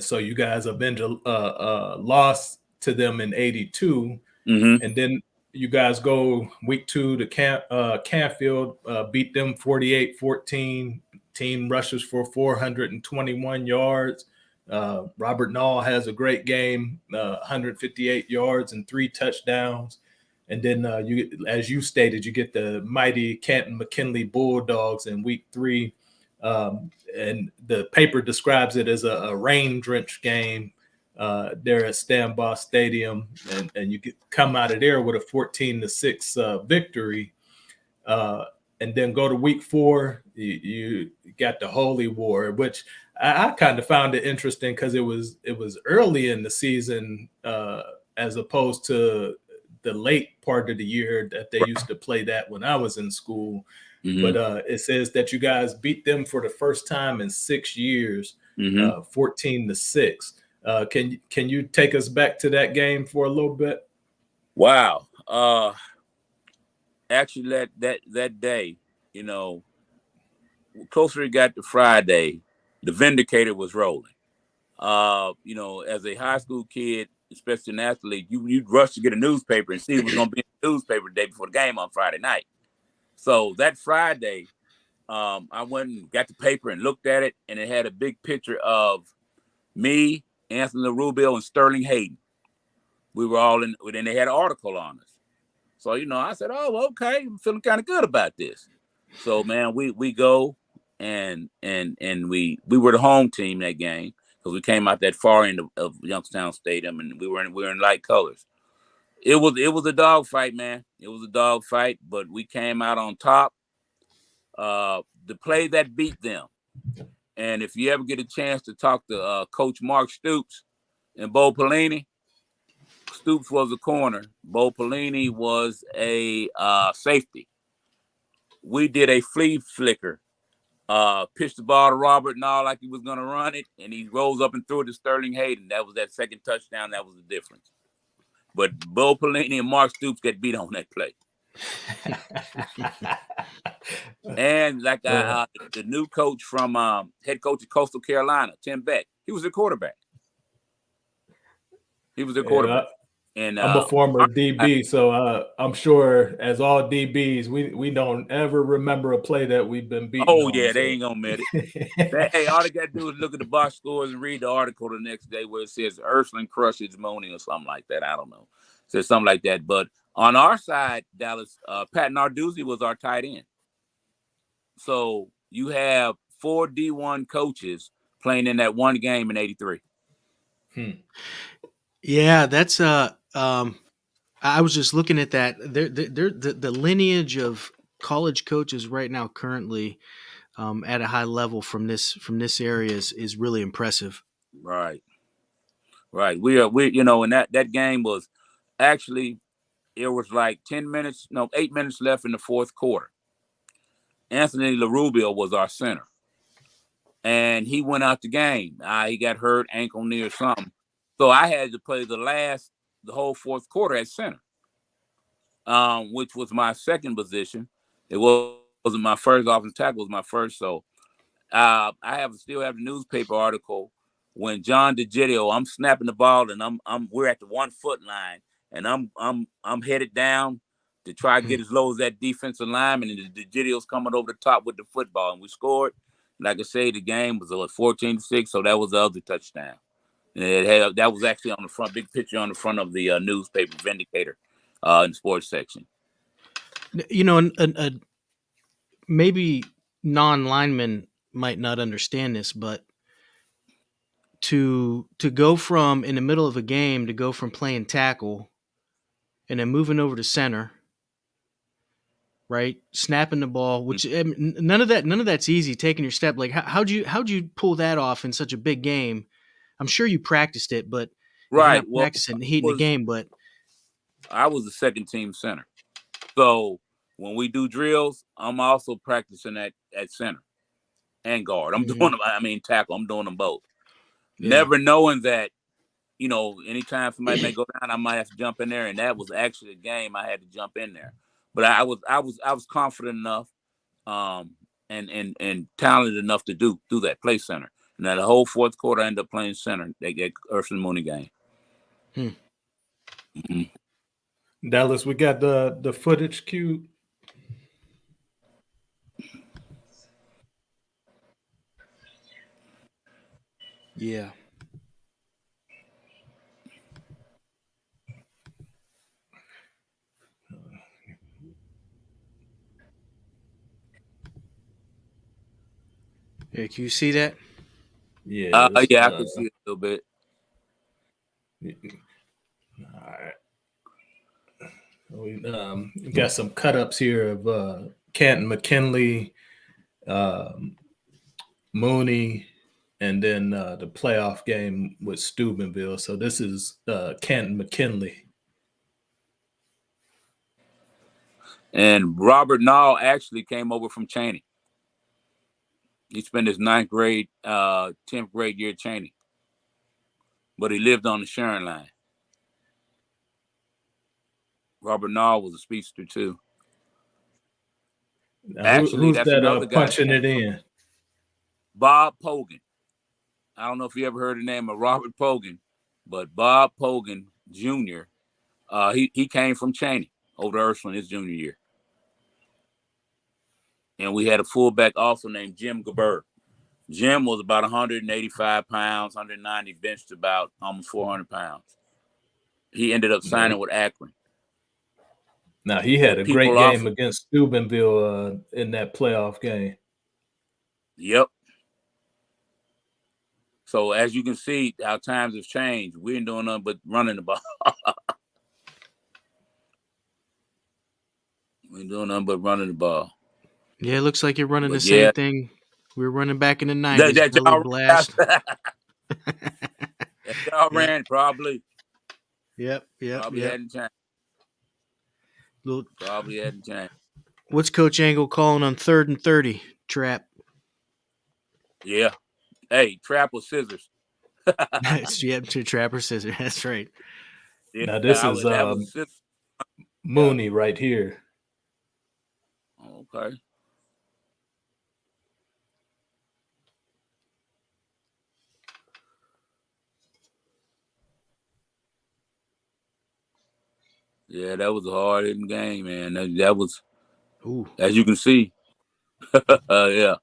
So you guys have been lost to them in '82, and then you guys go week two to Canfield, beat them 48-14. Team rushes for 421 yards. Robert Knoll has a great game, 158 yards and 3 touchdowns. And then as you stated, you get the mighty Canton McKinley Bulldogs in week 3. And the paper describes it as a rain-drenched game there at Stambaugh Stadium. And you come out of there with a 14-6 victory. And then go to week 4, you got the Holy War, which I kind of found it interesting because it was early in the season as opposed to the late part of the year that they used to play that when I was in school. But it says that you guys beat them for the first time in 6 years, 14-6. Can you take us back to that game for a little bit? Wow. Actually, that day, closer it got to Friday, the Vindicator was rolling. As a high school kid, especially an athlete, you'd rush to get a newspaper and see what's going to be in the newspaper the day before the game on Friday night. So that Friday, I went and got the paper and looked at it, and it had a big picture of me, Anthony Rubio, and Sterling Hayden. We were all in, and they had an article on us. So, I said, oh, okay, I'm feeling kind of good about this. So, man, we go, and we were the home team that game because we came out that far end of Youngstown Stadium, and we were in light colors. It was a dog fight, man. It was a dog fight, but we came out on top. The play that beat them, and if you ever get a chance to talk to Coach Mark Stoops and Bo Pelini, Stoops was a corner. Bo Pelini was a safety. We did a flea flicker. Pitched the ball to Robert Knolls like he was going to run it, and he rose up and threw it to Sterling Hayden. That was that second touchdown. That was the difference. But Bo Pelini and Mark Stoops get beat on that play. And like the new coach from head coach of Coastal Carolina, Tim Beck, he was a quarterback. And I'm a former DB, so I'm sure, as all DBs, we don't ever remember a play that we've been beaten. Oh yeah, they ain't gonna admit it. Hey, all they gotta do is look at the box scores and read the article the next day where it says Ursuline crushes Mooney or something like that. I don't know. It says something like that. But on our side, Dallas, Pat Narduzzi was our tight end. So you have 4 D1 coaches playing in that one game in '83. Yeah, that's I was just looking at that. The lineage of college coaches right now, currently at a high level from this area is really impressive. Right. We and that game was actually, it was like 8 minutes left in the fourth quarter. Anthony LaRubio was our center, and he went out the game. He got hurt, ankle, knee, or something. So I had to play the whole fourth quarter at center, which was my second position. It wasn't my first. Offensive tackle was my first. So I still have the newspaper article when John DeGidio, I'm snapping the ball, and we're at the 1 foot line, and I'm headed down to try to get as low as that defensive lineman, and the DeGidio's coming over the top with the football, and we scored. Like I say, the game was 14-6, so that was the other touchdown. And that was actually on the front, big picture on the front of the newspaper Vindicator in the sports section. Maybe non-linemen might not understand this, but to go from, in the middle of a game, to go from playing tackle and then moving over to center, right, snapping the ball, which none of that's easy. Taking your step, like how'd you pull that off in such a big game? I'm sure you practiced it, but right, practicing the heat in the game. But I was the second team center, so when we do drills, I'm also practicing at center and guard. I'm doing them. Tackle. I'm doing them both. Yeah. Never knowing that, anytime somebody may go down, I might have to jump in there. And that was actually a game I had to jump in there. But I was confident enough, and talented enough to do that, play center. And then the whole fourth quarter, I ended up playing center. They get Ursuline Mooney game. Dallas, we got the footage queued. Yeah. Yeah, can you see that? Yeah. I can see it a little bit. All right. We got some cut-ups here of Canton McKinley, Mooney, and then the playoff game with Steubenville. So this is Canton McKinley. And Robert Knolls actually came over from Cheney. He spent his 9th grade, 10th grade year at Cheney. But he lived on the Sharon line. Robert Knolls was a speedster too. Now, actually, who's that's that another guy punching it in? Bob Pogan. I don't know if you ever heard the name of Robert Pogan, but Bob Pogan Jr., he came from Cheney over to Ursuline his junior year. And we had a fullback also named Jim Gaber. Jim was about 185 pounds, 190, benched about almost 400 pounds. He ended up signing with Akron. Now, he had a great game against Steubenville in that playoff game. Yep. So as you can see, our times have changed. We ain't doing nothing but running the ball. We ain't doing nothing but running the ball. Yeah, it looks like you're running But the yeah, same thing we were running back in the 90s. that Belly y'all blast. that y'all Yep. ran probably Yep. hadn't changed. Little, Probably hadn't changed. what's Coach Angle calling on 3rd and 30? Trap. Yeah. Hey, trap or scissors. Yep, to trapper scissor. That's right. Yeah, Now this is that was scissors. Yeah. Mooney right here. Okay. Yeah, that was a hard hitting game, man. That was, Ooh. as you can see. Yeah.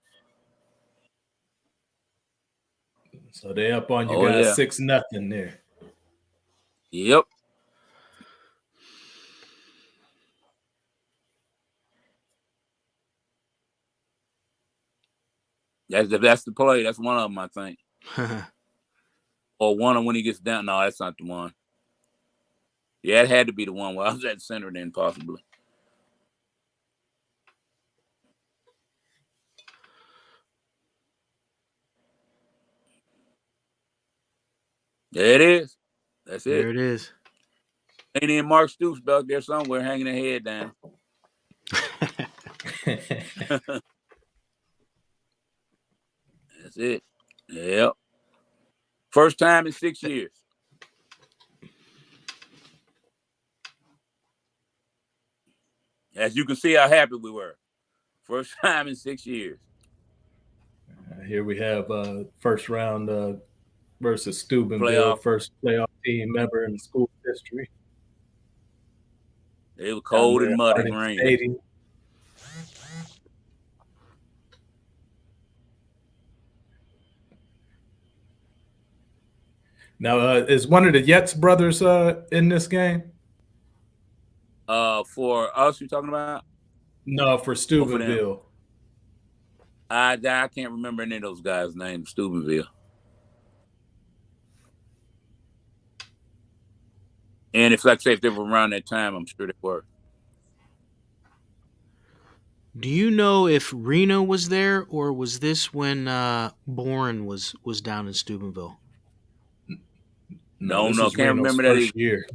So they up on you Oh guys yeah. 6-0 there. Yep. That's the play. That's one of them, I think. Or one of when he gets down. No, that's not the one. Yeah, it had to be the one where I was at center then, possibly. There it is. That's There it. it is. Ain't in Mark Stoops back there somewhere hanging their head down. That's it. Yep. First time in 6 years. As you can see how happy we were. First time in 6 years. Here we have first round versus Steubenville, Playoff. first playoff team ever in school history. It was Down cold there and at muddy and Harding rainy. Stadium. Now, is one of the Yates brothers in this game? For us, you talking about? No, for Steubenville. I can't remember any of those guys' names, Steubenville. And if, like I say, if they were around that time, I'm sure they were. Do you know if Reno was there, or was this when Bourne was down in Steubenville? No, this No, is can't Reno's remember that first either. year.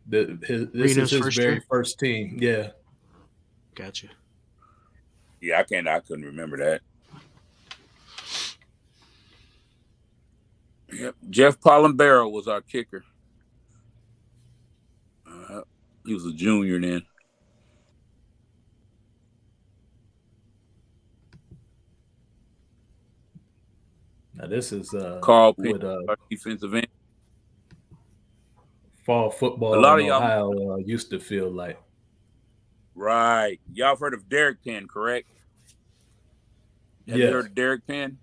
This is Reno's his first very year? first team. Yeah. Gotcha. Yeah, I couldn't remember that. Yep. Jeff Palambero was our kicker. He was a junior then. Now this is Carl Penn, with our defensive end. fall A football lot in of y'all, Ohio used to feel like. right? Y'all have heard of Derek Penn, correct? Have you Yes. heard of Derek Penn?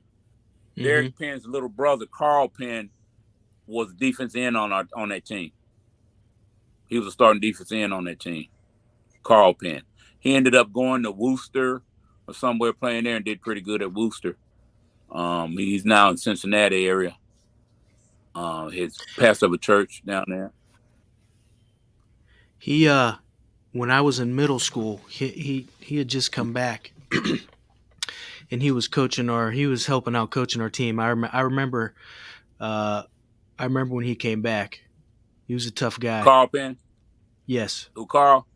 Mm-hmm. Derek Penn's little brother, Carl Penn, was defense end on that team. He was a starting defense end on that team. Carl Penn. He ended up going to Worcester or somewhere playing there and did pretty good at Worcester. He's now in Cincinnati area. His pastor of a church down there. He when I was in middle school, he had just come back, and he was helping out coaching our team. I remember when he came back. He was a tough guy. Carl Penn. Yes. Who, Carl?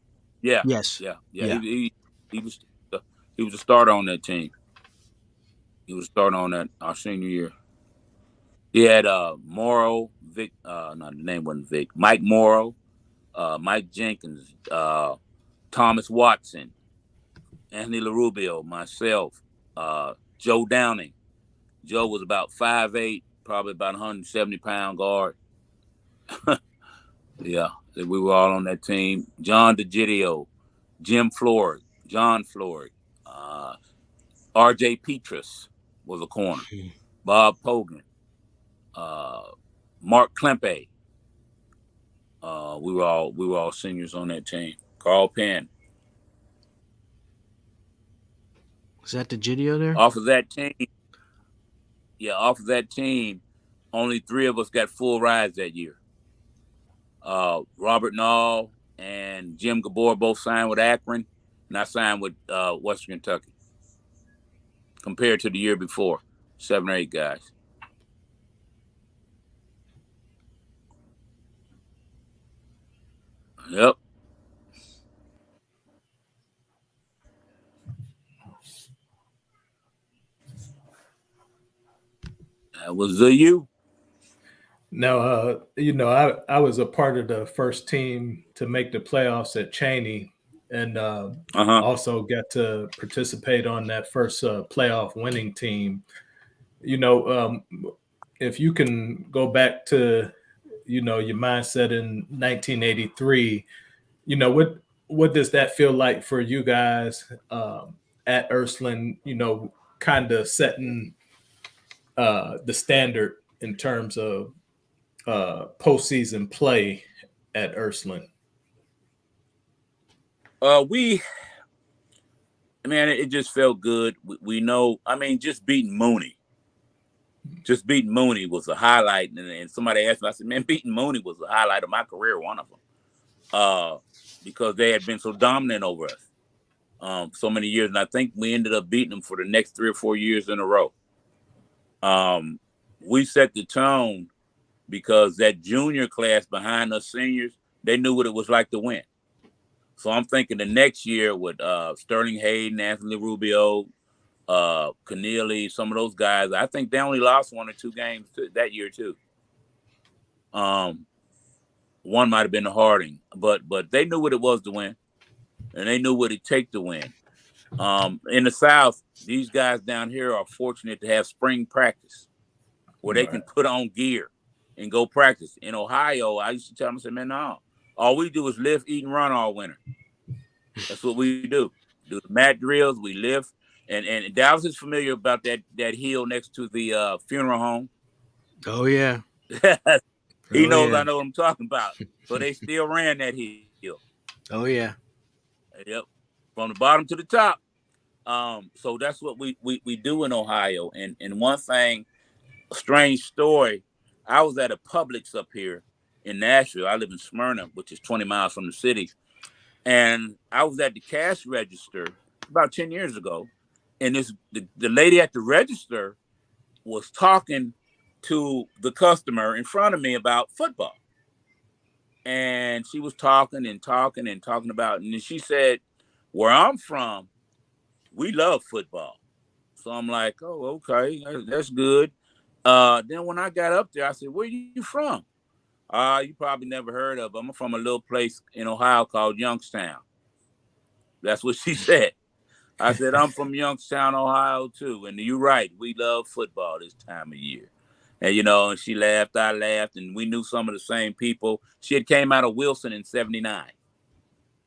Yeah. Yes. Yeah. Yeah. He was a starter on that team. He was starting on that our senior year. He had Morrow, Vic. No, the name wasn't Vic. Mike Morrow, Mike Jenkins, Thomas Watson, Anthony LaRubio, myself, Joe Downing. Joe was about 5'8", probably about 170-pound guard. Yeah, we were all on that team. John DeGidio, John Floyd, R.J. Petrus was a corner. Bob Pogan, Mark Klempe. We were all seniors on that team. Carl Penn. Is that the Gidio there? Off of that team, only 3 of us got full rides that year. Robert Knoll and Jim Gabor both signed with Akron, and I signed with Western Kentucky. Compared to the year before, 7 or 8 guys. Yep. That was the U. Now, I was a part of the first team to make the playoffs at Cheney, and also got to participate on that first playoff winning team. If you can go back to, your mindset in 1983, what does that feel like for you guys at Ursuline? Kind of setting the standard in terms of postseason play at Ursuline. It just felt good. We know, just beating Mooney. Just beating Mooney was a highlight. And somebody asked me, I said, man, beating Mooney was the highlight of my career, one of them. Because they had been so dominant over us so many years. And I think we ended up beating them for the next 3 or 4 years in a row. We set the tone because that junior class behind us seniors, they knew what it was like to win. So I'm thinking the next year with Sterling Hayden, Anthony Rubio, Keneally, some of those guys, I think they only lost 1 or 2 games that year too. One might have been the Harding, but they knew what it was to win, and they knew what it take to win. In the South, these guys down here are fortunate to have spring practice where they can put on gear and go practice. In Ohio, I used to tell them, I said, man, no, all we do is lift, eat, and run all winter. That's what we do. Do the mat drills, we lift. And Dallas is familiar about that hill next to the funeral home. Oh, yeah. He knows I know what I'm talking about. So they still ran that hill. Oh, yeah. Yep. From the bottom to the top. So that's what we do in Ohio. And one thing, a strange story, I was at a Publix up here in Nashville. I live in Smyrna, which is 20 miles from the city. And I was at the cash register about 10 years ago. And the lady at the register was talking to the customer in front of me about football. And she was talking about, and then she said, where I'm from, we love football. So I'm like, oh, okay, that's good. Then when I got up there, I said, where are you from? You probably never heard of. I'm from a little place in Ohio called Youngstown. That's what she said. I said, I'm from Youngstown, Ohio, too. And you're right. We love football this time of year. And, and she laughed, I laughed, and we knew some of the same people. She had came out of Wilson in 79.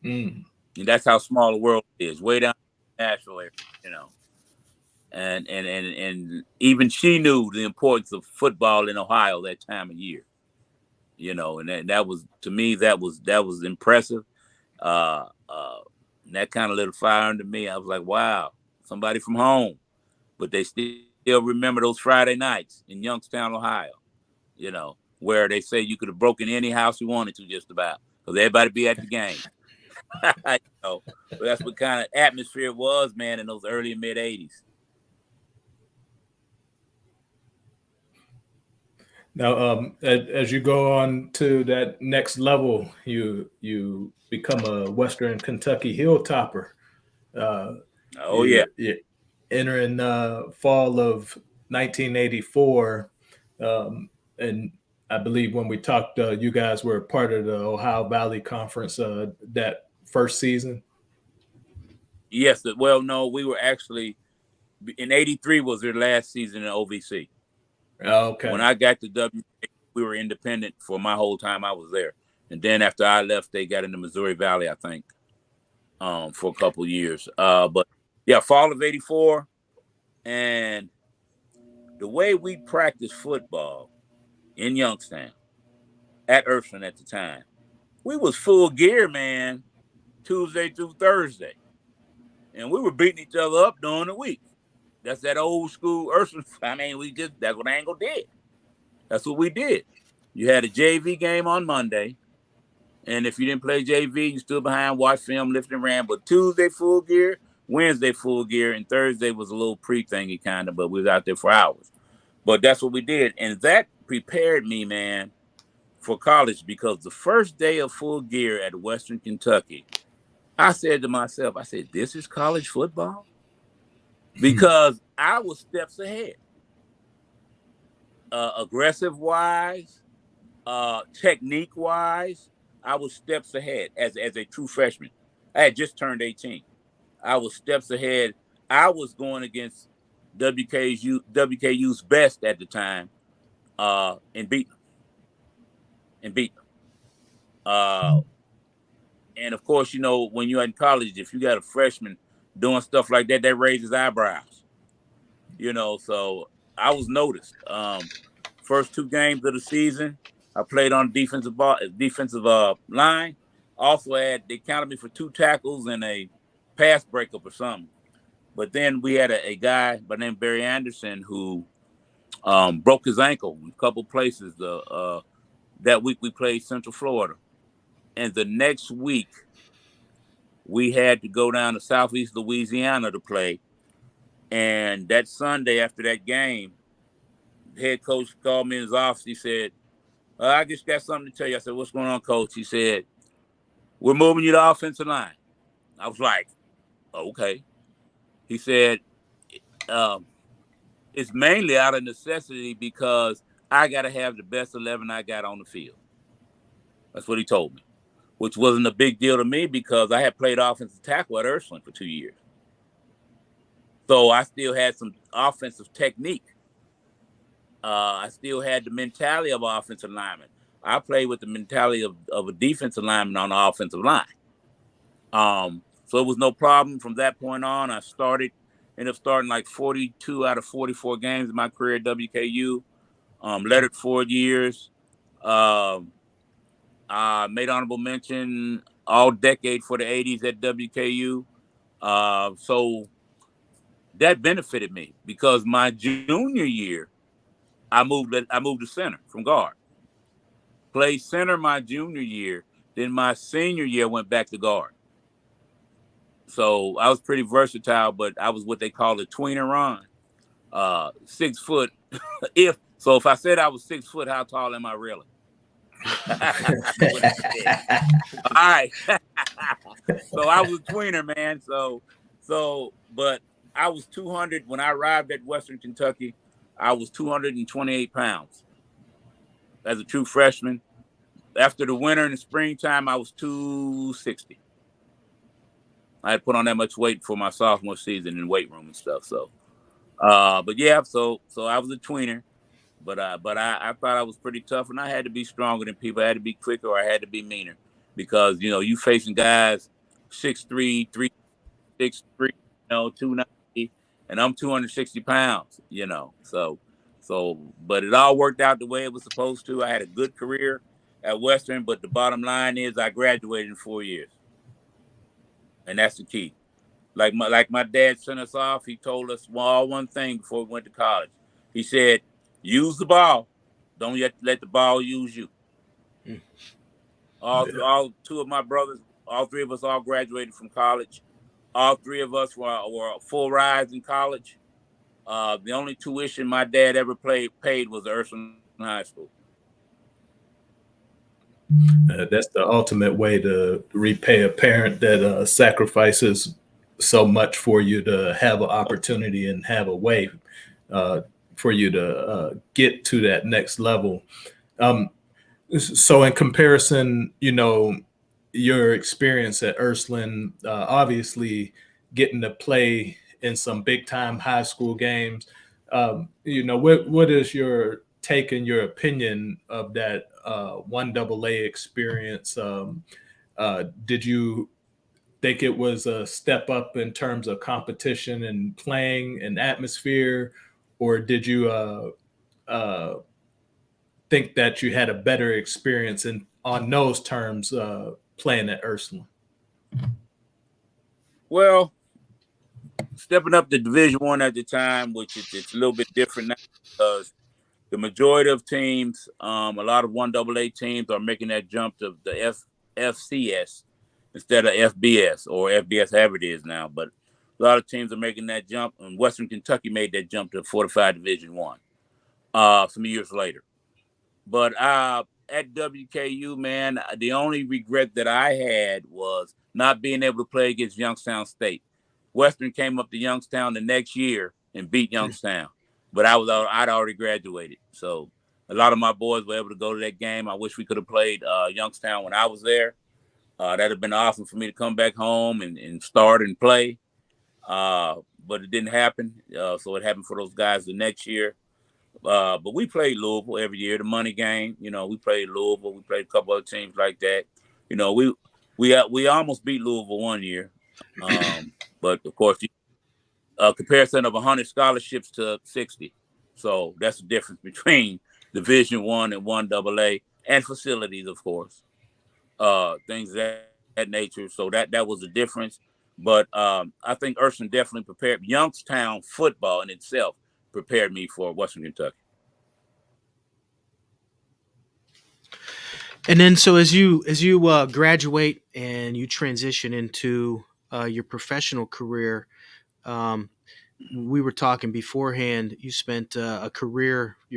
And that's how small the world is, way down in the Nashville area, And even she knew the importance of football in Ohio that time of year. And that was, to me, that was impressive. And that kind of lit a fire under me. I was like, wow, somebody from home. But they still remember those Friday nights in Youngstown, Ohio, where they say you could have broken any house you wanted to just about, because everybody be at the game. But that's what kind of atmosphere it was, man, in those early and mid 80s. Now, as you go on to that next level, you become a Western Kentucky Hilltopper. You're entering fall of 1984, and I believe when we talked, you guys were part of the Ohio Valley Conference that first season. Yes, well, no, we were actually in '83 was their last season in OVC. Okay. When I got to W, we were independent for my whole time I was there, and then after I left, they got into Missouri Valley, I think, for a couple of years. But yeah, fall of '84, and the way we practiced football in Youngstown at Ursuline at the time, we was full gear, man, Tuesday through Thursday. and we were beating each other up during the week. That's that old school Ursuline. I mean, that's what Angle did. That's what we did. You had a JV game on Monday, and if you didn't play JV, you stood behind, watched film, lifted and ran. But Tuesday full gear, Wednesday full gear, and Thursday was a little pre-thingy kind of, but we was out there for hours. But that's what we did, and that prepared me, man, for college, because the first day of full gear at Western Kentucky, I said to myself, I said, this is college football? Because I was steps ahead. Aggressive-wise, technique-wise, I was steps ahead as a true freshman. I had just turned 18. I was steps ahead. I was going against WKU's best at the time, and beating them. And of course, when you're in college, if you got a freshman doing stuff like that, that raises eyebrows. So I was noticed. First 2 games of the season, I played on defensive line. Also they counted me for 2 tackles and a pass breakup or something. But then we had a guy by the name of Barry Anderson who broke his ankle in a couple places. That week we played Central Florida. And the next week, we had to go down to Southeast Louisiana to play. And that Sunday after that game, the head coach called me in his office. He said, I just got something to tell you. I said, what's going on, coach? He said, we're moving you to offensive line. I was like, okay. He said, it's mainly out of necessity because I got to have the best 11 I got on the field. That's what he told me, which wasn't a big deal to me because I had played offensive tackle at Ursuline for 2 years. So I still had some offensive technique. I still had the mentality of an offensive lineman. I played with the mentality of a defensive lineman on the offensive line. So it was no problem from that point on. I ended up starting like 42 out of 44 games in my career at WKU. Lettered 4 years. I made honorable mention all decade for the 80s at WKU. So that benefited me because my junior year, I moved to center from guard. Played center my junior year. Then my senior year went back to guard. So I was pretty versatile, but I was what they call a tweener run. 6 foot. If I said I was 6 foot, how tall am I really? All right. So I was a tweener, man. But I was 200 when I arrived at Western Kentucky. I was 228 pounds as a true freshman. After the winter and the springtime, I was 260. I had put on that much weight for my sophomore season in weight room and stuff. So, but yeah, so I was a tweener, but I thought I was pretty tough, and I had to be stronger than people. I had to be quicker, or I had to be meaner, because you facing guys 6'3", 363, 290, and I'm 260 pounds. So, but it all worked out the way it was supposed to. I had a good career at Western, but the bottom line is I graduated in 4 years. And that's the key. Like my dad sent us off, he told us one thing before we went to college. He said, use the ball. Don't let the ball use you. All 2 of my brothers, all 3 of us all graduated from college. All 3 of us were full rides in college. The only tuition my dad ever paid was Ursuline High School. That's the ultimate way to repay a parent that sacrifices so much for you to have an opportunity and have a way for you to get to that next level. So in comparison, your experience at Ursuline, obviously getting to play in some big time high school games, what is your take and your opinion of that 1AA experience? Did you think it was a step up in terms of competition and playing and atmosphere, or did you think that you had a better experience on those terms playing at Ursuline? Well, stepping up to Division One at the time, which it's a little bit different now because the majority of teams, a lot of 1AA teams are making that jump to the FCS instead of FBS or FBS, however it is now. But a lot of teams are making that jump, and Western Kentucky made that jump to Fortified Division One some years later. But at WKU, man, the only regret that I had was not being able to play against Youngstown State. Western came up to Youngstown the next year and beat Youngstown, but I'd already graduated, so a lot of my boys were able to go to that game. I wish we could have played Youngstown when I was there. That'd have been awesome for me to come back home and start and play, but it didn't happen. So it happened for those guys the next year. But we played Louisville every year, the money game. We played Louisville. We played a couple other teams like that. We almost beat Louisville one year. But of course, a comparison of 100 scholarships to 60. So that's the difference between Division One and 1AA, and facilities, of course, things of that nature. So that was the difference. But I think Ursuline definitely prepared Youngstown football in itself prepared me for Western Kentucky. And then, so as you graduate and you transition into your professional career, we were talking beforehand. You spent your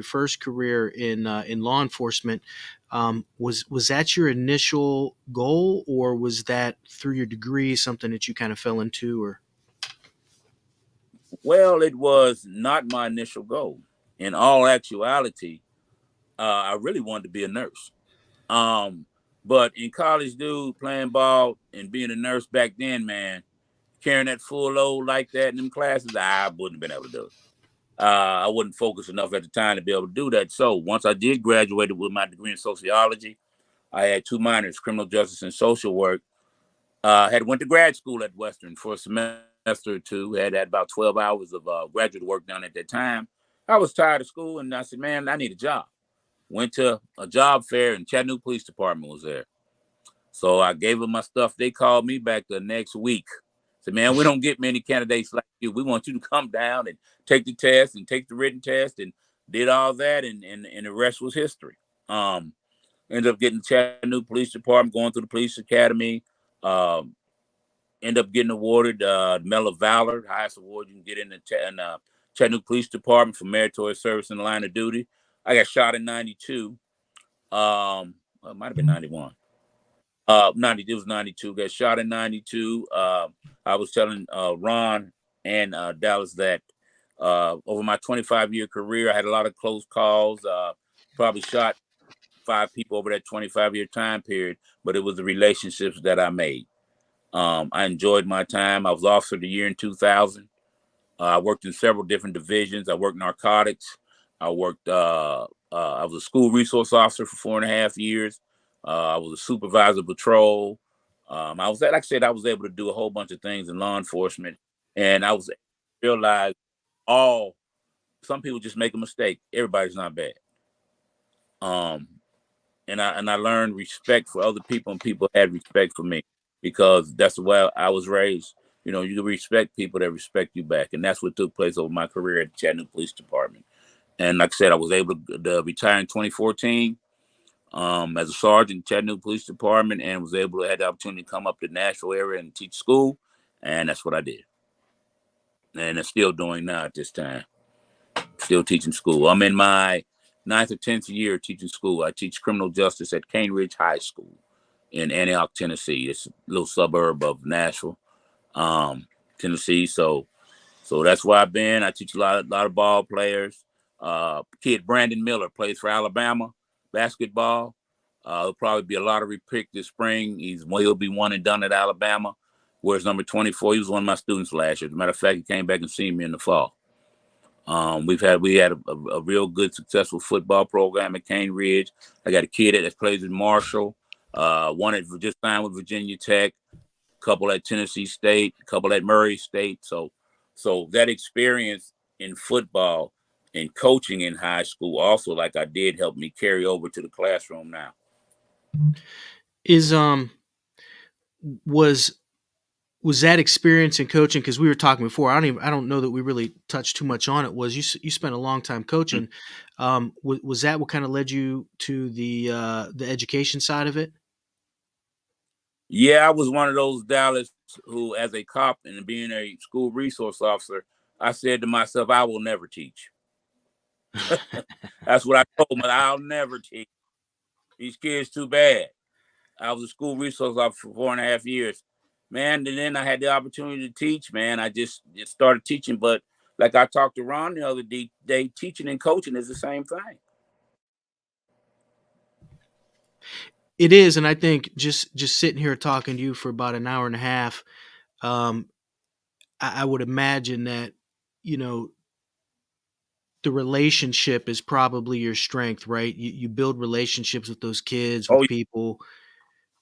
first career in law enforcement. Was that your initial goal, or was that through your degree something that you kind of fell into? Or Well, it was not my initial goal. In all actuality, I really wanted to be a nurse. But in college, dude, playing ball and being a nurse back then, man, carrying that full load like that in them classes, I wouldn't have been able to do it. I wasn't focused enough at the time to be able to do that. So once I did graduate with my degree in sociology, I had 2 minors, criminal justice and social work. Had went to grad school at Western for a semester or two. Had about 12 hours of graduate work done at that time. I was tired of school, and I said, man, I need a job. Went to a job fair, and Chattanooga Police Department was there. So I gave them my stuff. They called me back the next week. Said, man, we don't get many candidates like you. We want you to come down and take the test and take the written test, and did all that, and the rest was history. Ended up getting Chattanooga Police Department, going through the police academy. End up getting awarded Medal of Valor, highest award you can get in the Chattanooga Police Department for meritorious service in the line of duty. I got shot in 92. It might have been 91. 90, it was 92. Got shot in 92. I was telling Ron and Dallas that over my 25-year career, I had a lot of close calls. Probably shot 5 people over that 25-year time period, but it was the relationships that I made. I enjoyed my time. I was officer of the year in 2000. I worked in several different divisions. I worked narcotics. I worked. I was a school resource officer for 4.5 years. I was a supervisor of patrol. I was, like I said, I was able to do a whole bunch of things in law enforcement, and I was realized some people just make a mistake. Everybody's not bad. And I learned respect for other people, and people had respect for me because that's the way I was raised. You respect people that respect you back, and that's what took place over my career at the Chattanooga Police Department. And like I said, I was able to retire in 2014 as a sergeant in Chattanooga Police Department, and was able to have the opportunity to come up to the Nashville area and teach school, and that's what I did. And I'm still doing now at this time. Still teaching school. I'm in my 9th or 10th year teaching school. I teach criminal justice at Cane Ridge High School in Antioch, Tennessee. It's a little suburb of Nashville, Tennessee. So that's where I've been. I teach a lot of ball players. Kid Brandon Miller plays for Alabama basketball. He'll probably be a lottery pick this spring. He'll be one and done at Alabama. Whereas number 24, he was one of my students last year. As a matter of fact, he came back and seen me in the fall. We had a real good, successful football program at Cane Ridge. I got a kid that plays in Marshall. One that just signed with Virginia Tech. A couple at Tennessee State. A couple at Murray State. So that experience in football and coaching in high school also, like I did, helped me carry over to the classroom now. was Was that experience in coaching? Because we were talking before. I don't know that we really touched too much on it. Was you spent a long time coaching? Was that what kind of led you to the education side of it? Yeah, I was one of those Dallas who, as a cop and being a school resource officer, I said to myself, I will never teach. That's what I told them. I'll never teach. These kids too bad. I was a school resource officer for 4.5 years. Man, and then I had the opportunity to teach, man. I just started teaching. But like I talked to Ron the other day, teaching and coaching is the same thing. It is, and I think just sitting here talking to you for about an hour and a half, um, I would imagine that, you know, the relationship is probably your strength, right? You build relationships with those kids, Oh, with people,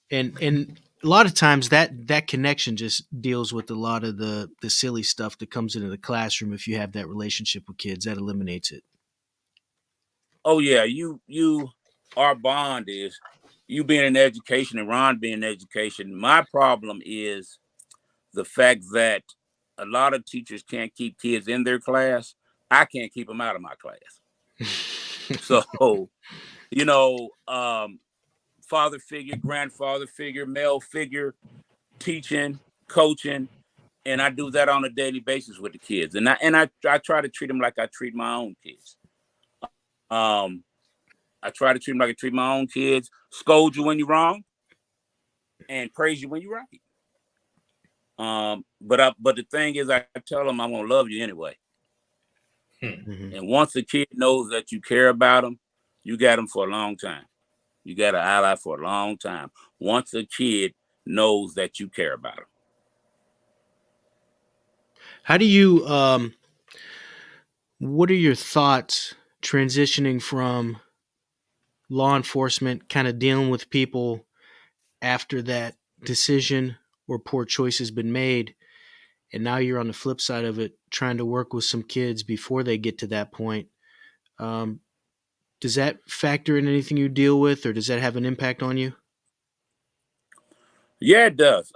and a lot of times that connection just deals with a lot of the silly stuff that comes into the classroom. If you have that relationship with kids, that eliminates it. oh yeah. Our bond is you being in education and Ron being in education. My problem is the fact that a lot of teachers can't keep kids in their class. I can't keep them out of my class. So, you know, father figure, grandfather figure, male figure, teaching, coaching, and I do that on a daily basis with the kids. And I try to treat them like I treat my own kids. Um, I try to treat them like I treat my own kids. Scold you when you're wrong, and praise you when you're right. But the thing is, I tell them I'm gonna love you anyway. Mm-hmm. And once the kid knows that you care about them, you got them for a long time. You got an ally for a long time. Once a kid knows that you care about them. How do you? What are your thoughts transitioning from law enforcement, kind of dealing with people after that decision or poor choice has been made, and now you're on the flip side of it, trying to work with some kids before they get to that point? Um, does that factor in anything you deal with, or does that have an impact on you? Yeah, it does.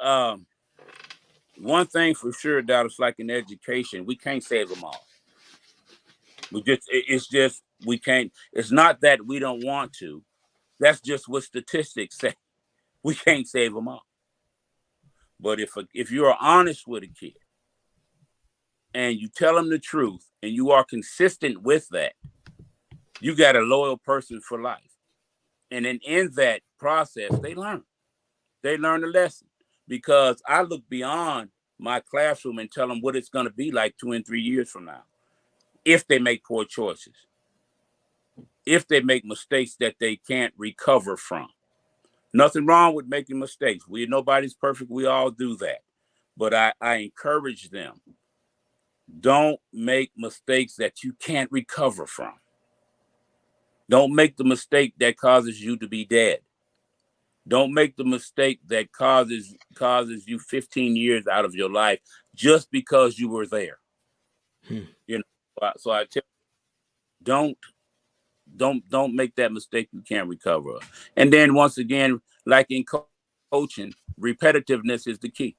One thing for sure, Dallas, like in education, we can't save them all. It's just we can't. It's not that we don't want to. That's just what statistics say. We can't save them all. But if you are honest with a kid and you tell them the truth and you are consistent with that, you got a loyal person for life. And then in that process, they learn. They learn the lesson because I look beyond my classroom and tell them what it's going to be like 2 and 3 years from now. If they make poor choices, if they make mistakes that they can't recover from. Nothing wrong with making mistakes. Nobody's perfect. We all do that. But I encourage them. Don't make mistakes that you can't recover from. Don't make the mistake that causes you to be dead. Don't make the mistake that causes you 15 years out of your life just because you were there. Hmm. You know, so I tell you, don't make that mistake you can't recover. And then once again, like in coaching, repetitiveness is the key.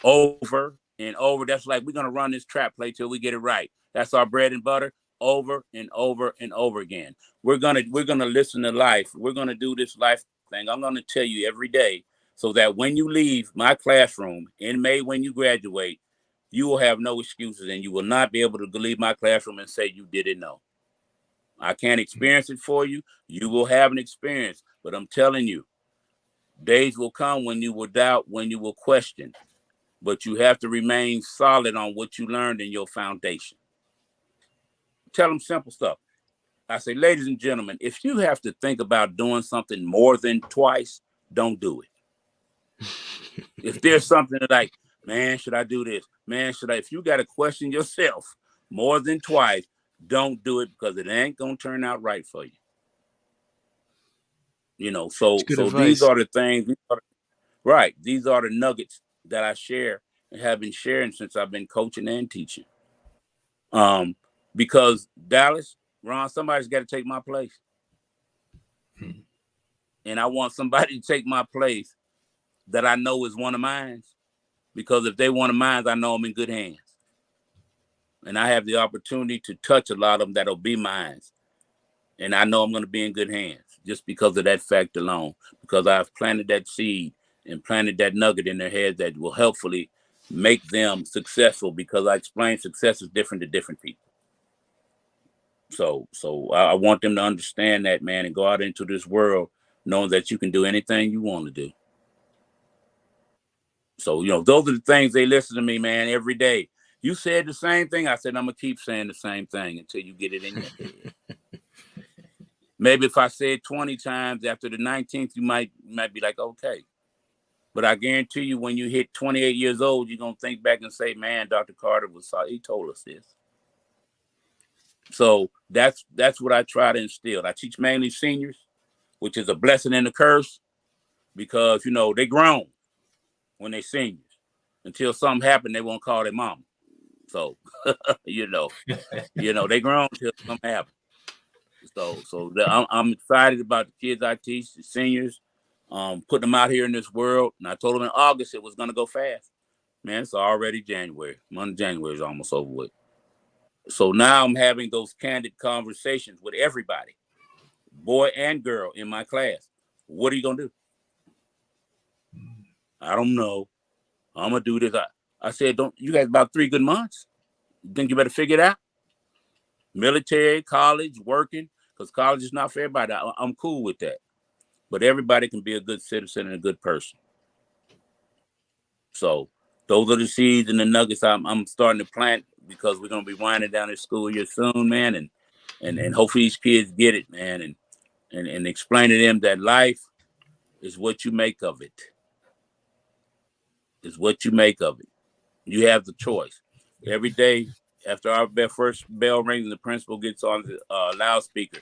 Over and over. That's like we're gonna run this trap play till we get it right. That's our bread and butter. Over and over and over again. We're gonna listen to life. We're gonna do this life thing. I'm gonna tell you every day so that when you leave my classroom in May, when you graduate, you will have no excuses and you will not be able to leave my classroom and say you didn't know. I can't experience it for you. You will have an experience, but I'm telling you, days will come when you will doubt, when you will question, but you have to remain solid on what you learned in your foundation. Tell them simple stuff. I say, ladies and gentlemen, if you have to think about doing something more than twice, don't do it. If there's something like, man, should I do this? Man, should I? If you got to question yourself more than twice, don't do it because it ain't going to turn out right for you. You know, It's good so these advice. are the things, right? These are the nuggets that I share and have been sharing since I've been coaching and teaching. Um, because Dallas, Ron, somebody's got to take my place. And I want somebody to take my place that I know is one of mine. because if they one of mine, I know I'm in good hands. And I have the opportunity to touch a lot of them that'll be mine. And I know I'm going to be in good hands just because of that fact alone, because I've planted that seed and planted that nugget in their head that will helpfully make them successful, because I explained success is different to different people. So I want them to understand that, man, and go out into this world knowing that you can do anything you want to do. So, you know, those are the things they listen to me, man, every day. You said the same thing. I said, I'm going to keep saying the same thing until you get it in your head. Maybe if I say it 20 times, after the 19th, you might be like, okay. But I guarantee you, when you hit 28 years old, you're going to think back and say, man, Dr. Carter he told us this. So that's what I try to instill. I teach mainly seniors, which is a blessing and a curse, because, you know, they grown when they seniors. Until something happened, they won't call their mama. So, you know, they grown until something happens. So I'm excited about the kids I teach, the seniors, putting them out here in this world. And I told them in August it was going to go fast. Man, it's already January. Month of January is almost over with. So now I'm having those candid conversations with everybody, boy and girl, in my class. What are you going to do? I don't know. I'm going to do this. I said, you guys about 3 good months? You think you better figure it out? Military, college, working, because college is not for everybody. I'm cool with that. But everybody can be a good citizen and a good person. So those are the seeds and the nuggets I'm starting to plant, because we're going to be winding down this school year soon, man. And hopefully these kids get it, man. And explain to them that life is what you make of it. Is what you make of it. You have the choice. Every day after our first bell rings and the principal gets on the loudspeaker,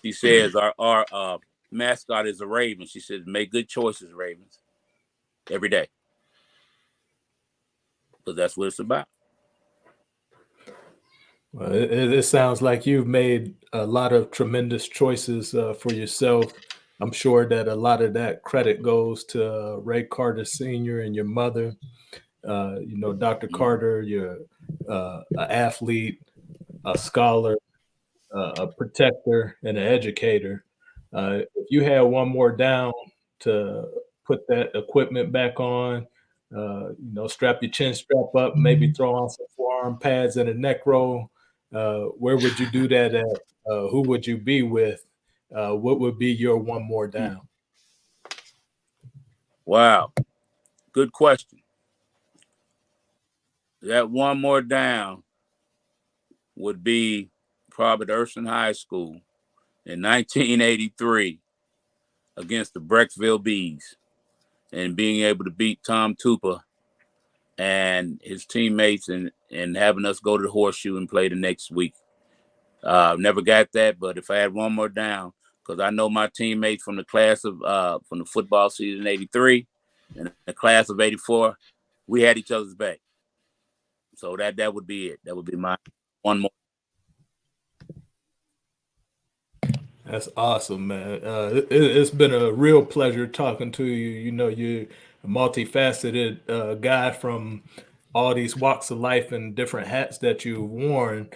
she says our mascot is a raven. She says, make good choices, Ravens. Every day. Because that's what it's about. Well, it sounds like you've made a lot of tremendous choices for yourself. I'm sure that a lot of that credit goes to Ray Carter Sr. and your mother. You know, Dr. Carter, you're an athlete, a scholar, a protector, and an educator. If you had one more down to put that equipment back on, you know, strap your chin strap up, maybe throw on some forearm pads and a neck roll, where would you do that at? Who would you be with? What would be your one more down? Wow. Good question. That one more down would be probably at Ursuline High School in 1983 against the Brecksville Bees, and being able to beat Tom Tupa and his teammates and having us go to the horseshoe and play the next week. Never got that, but if I had one more down, because I know my teammates from the class of from the football season '83 and the class of '84, we had each other's back. So that would be it. That would be my one more. That's awesome, man. It's been a real pleasure talking to you. You know, you're a multifaceted guy from all these walks of life and different hats that you've worn.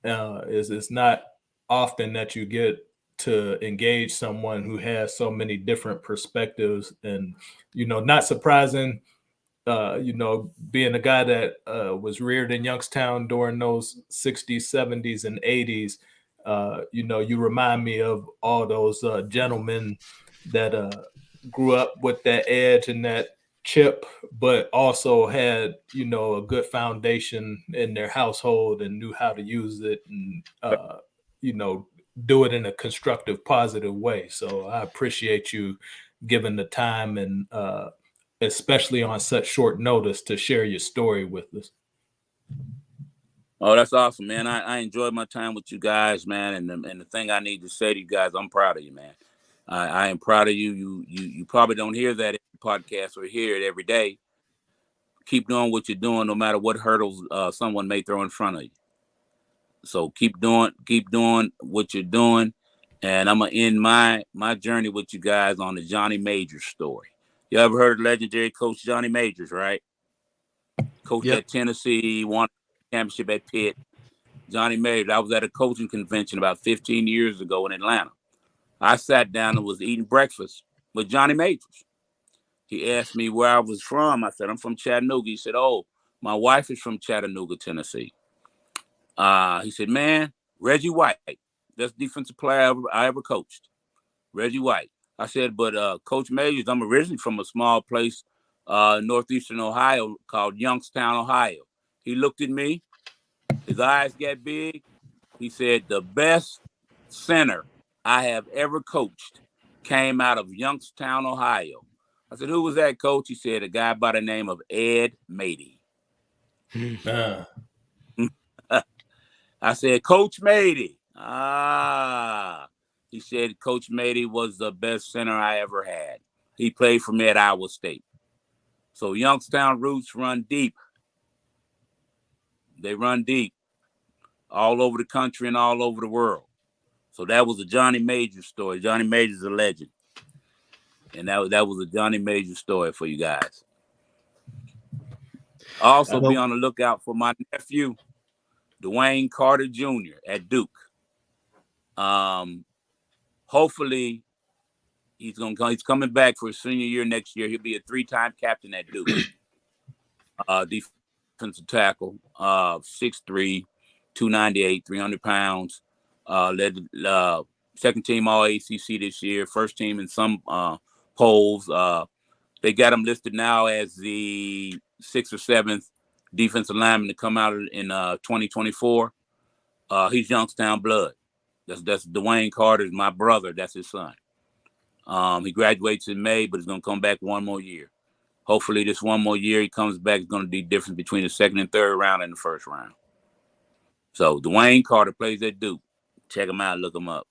It's not often that you get to engage someone who has so many different perspectives, and, you know, not surprising. You know, being a guy that was reared in Youngstown during those 60s, 70s, and 80s, you know, you remind me of all those gentlemen that grew up with that edge and that chip, but also had, you know, a good foundation in their household and knew how to use it and, you know, do it in a constructive, positive way. So I appreciate you giving the time and especially on such short notice, to share your story with us. Oh, that's awesome, man. I enjoyed my time with you guys, man. And the thing I need to say to you guys, I'm proud of you, man. I am proud of you. You probably don't hear that in the podcast or hear it every day. Keep doing what you're doing, no matter what hurdles someone may throw in front of you. So keep doing what you're doing. And I'm gonna end my journey with you guys on the Johnny Majors story. You ever heard of legendary coach Johnny Majors, right? coached at Tennessee, won a championship at Pitt. Johnny Majors. I was at a coaching convention about 15 years ago in Atlanta. I sat down and was eating breakfast with Johnny Majors. He asked me where I was from. I said, I'm from Chattanooga. He said, oh, my wife is from Chattanooga, Tennessee. He said, man, Reggie White, best defensive player I ever coached. Reggie White. I said, but Coach Majors, I'm originally from a small place, northeastern Ohio called Youngstown, Ohio. He looked at me. His eyes got big. He said, the best center I have ever coached came out of Youngstown, Ohio. I said, who was that, coach? He said, a guy by the name of Ed Mady. I said, Coach Mady. He said, Coach Mady was the best center I ever had. He played for me at Iowa State. So Youngstown roots run deep. They run deep all over the country and all over the world. So that was a Johnny Majors story. Johnny Majors is a legend. And that was a Johnny Majors story for you guys. Also be on the lookout for my nephew, Dwayne Carter Jr. at Duke. Hopefully he's coming back for his senior year next year. He'll be a 3-time captain at Duke. Defensive tackle, 6'3", 298, 300 pounds. Led second team All ACC this year, first team in some polls. They got him listed now as the 6th or 7th defensive lineman to come out in 2024. He's Youngstown blood. That's Dwayne Carter's my brother. That's his son. He graduates in May, but he's going to come back one more year. Hopefully this one more year he comes back is going to be different between the second and third round and the first round. So Dwayne Carter plays at Duke. Check him out. Look him up.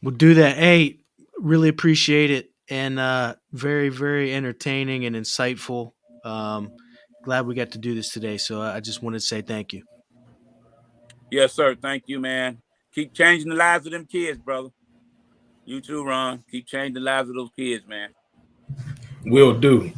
We'll do that. Hey, really appreciate it. And very, very entertaining and insightful. Glad we got to do this today. So I just wanted to say thank you. Yes, sir. Thank you, man. Keep changing the lives of them kids, brother. You too, Ron. Keep changing the lives of those kids, man. Will do.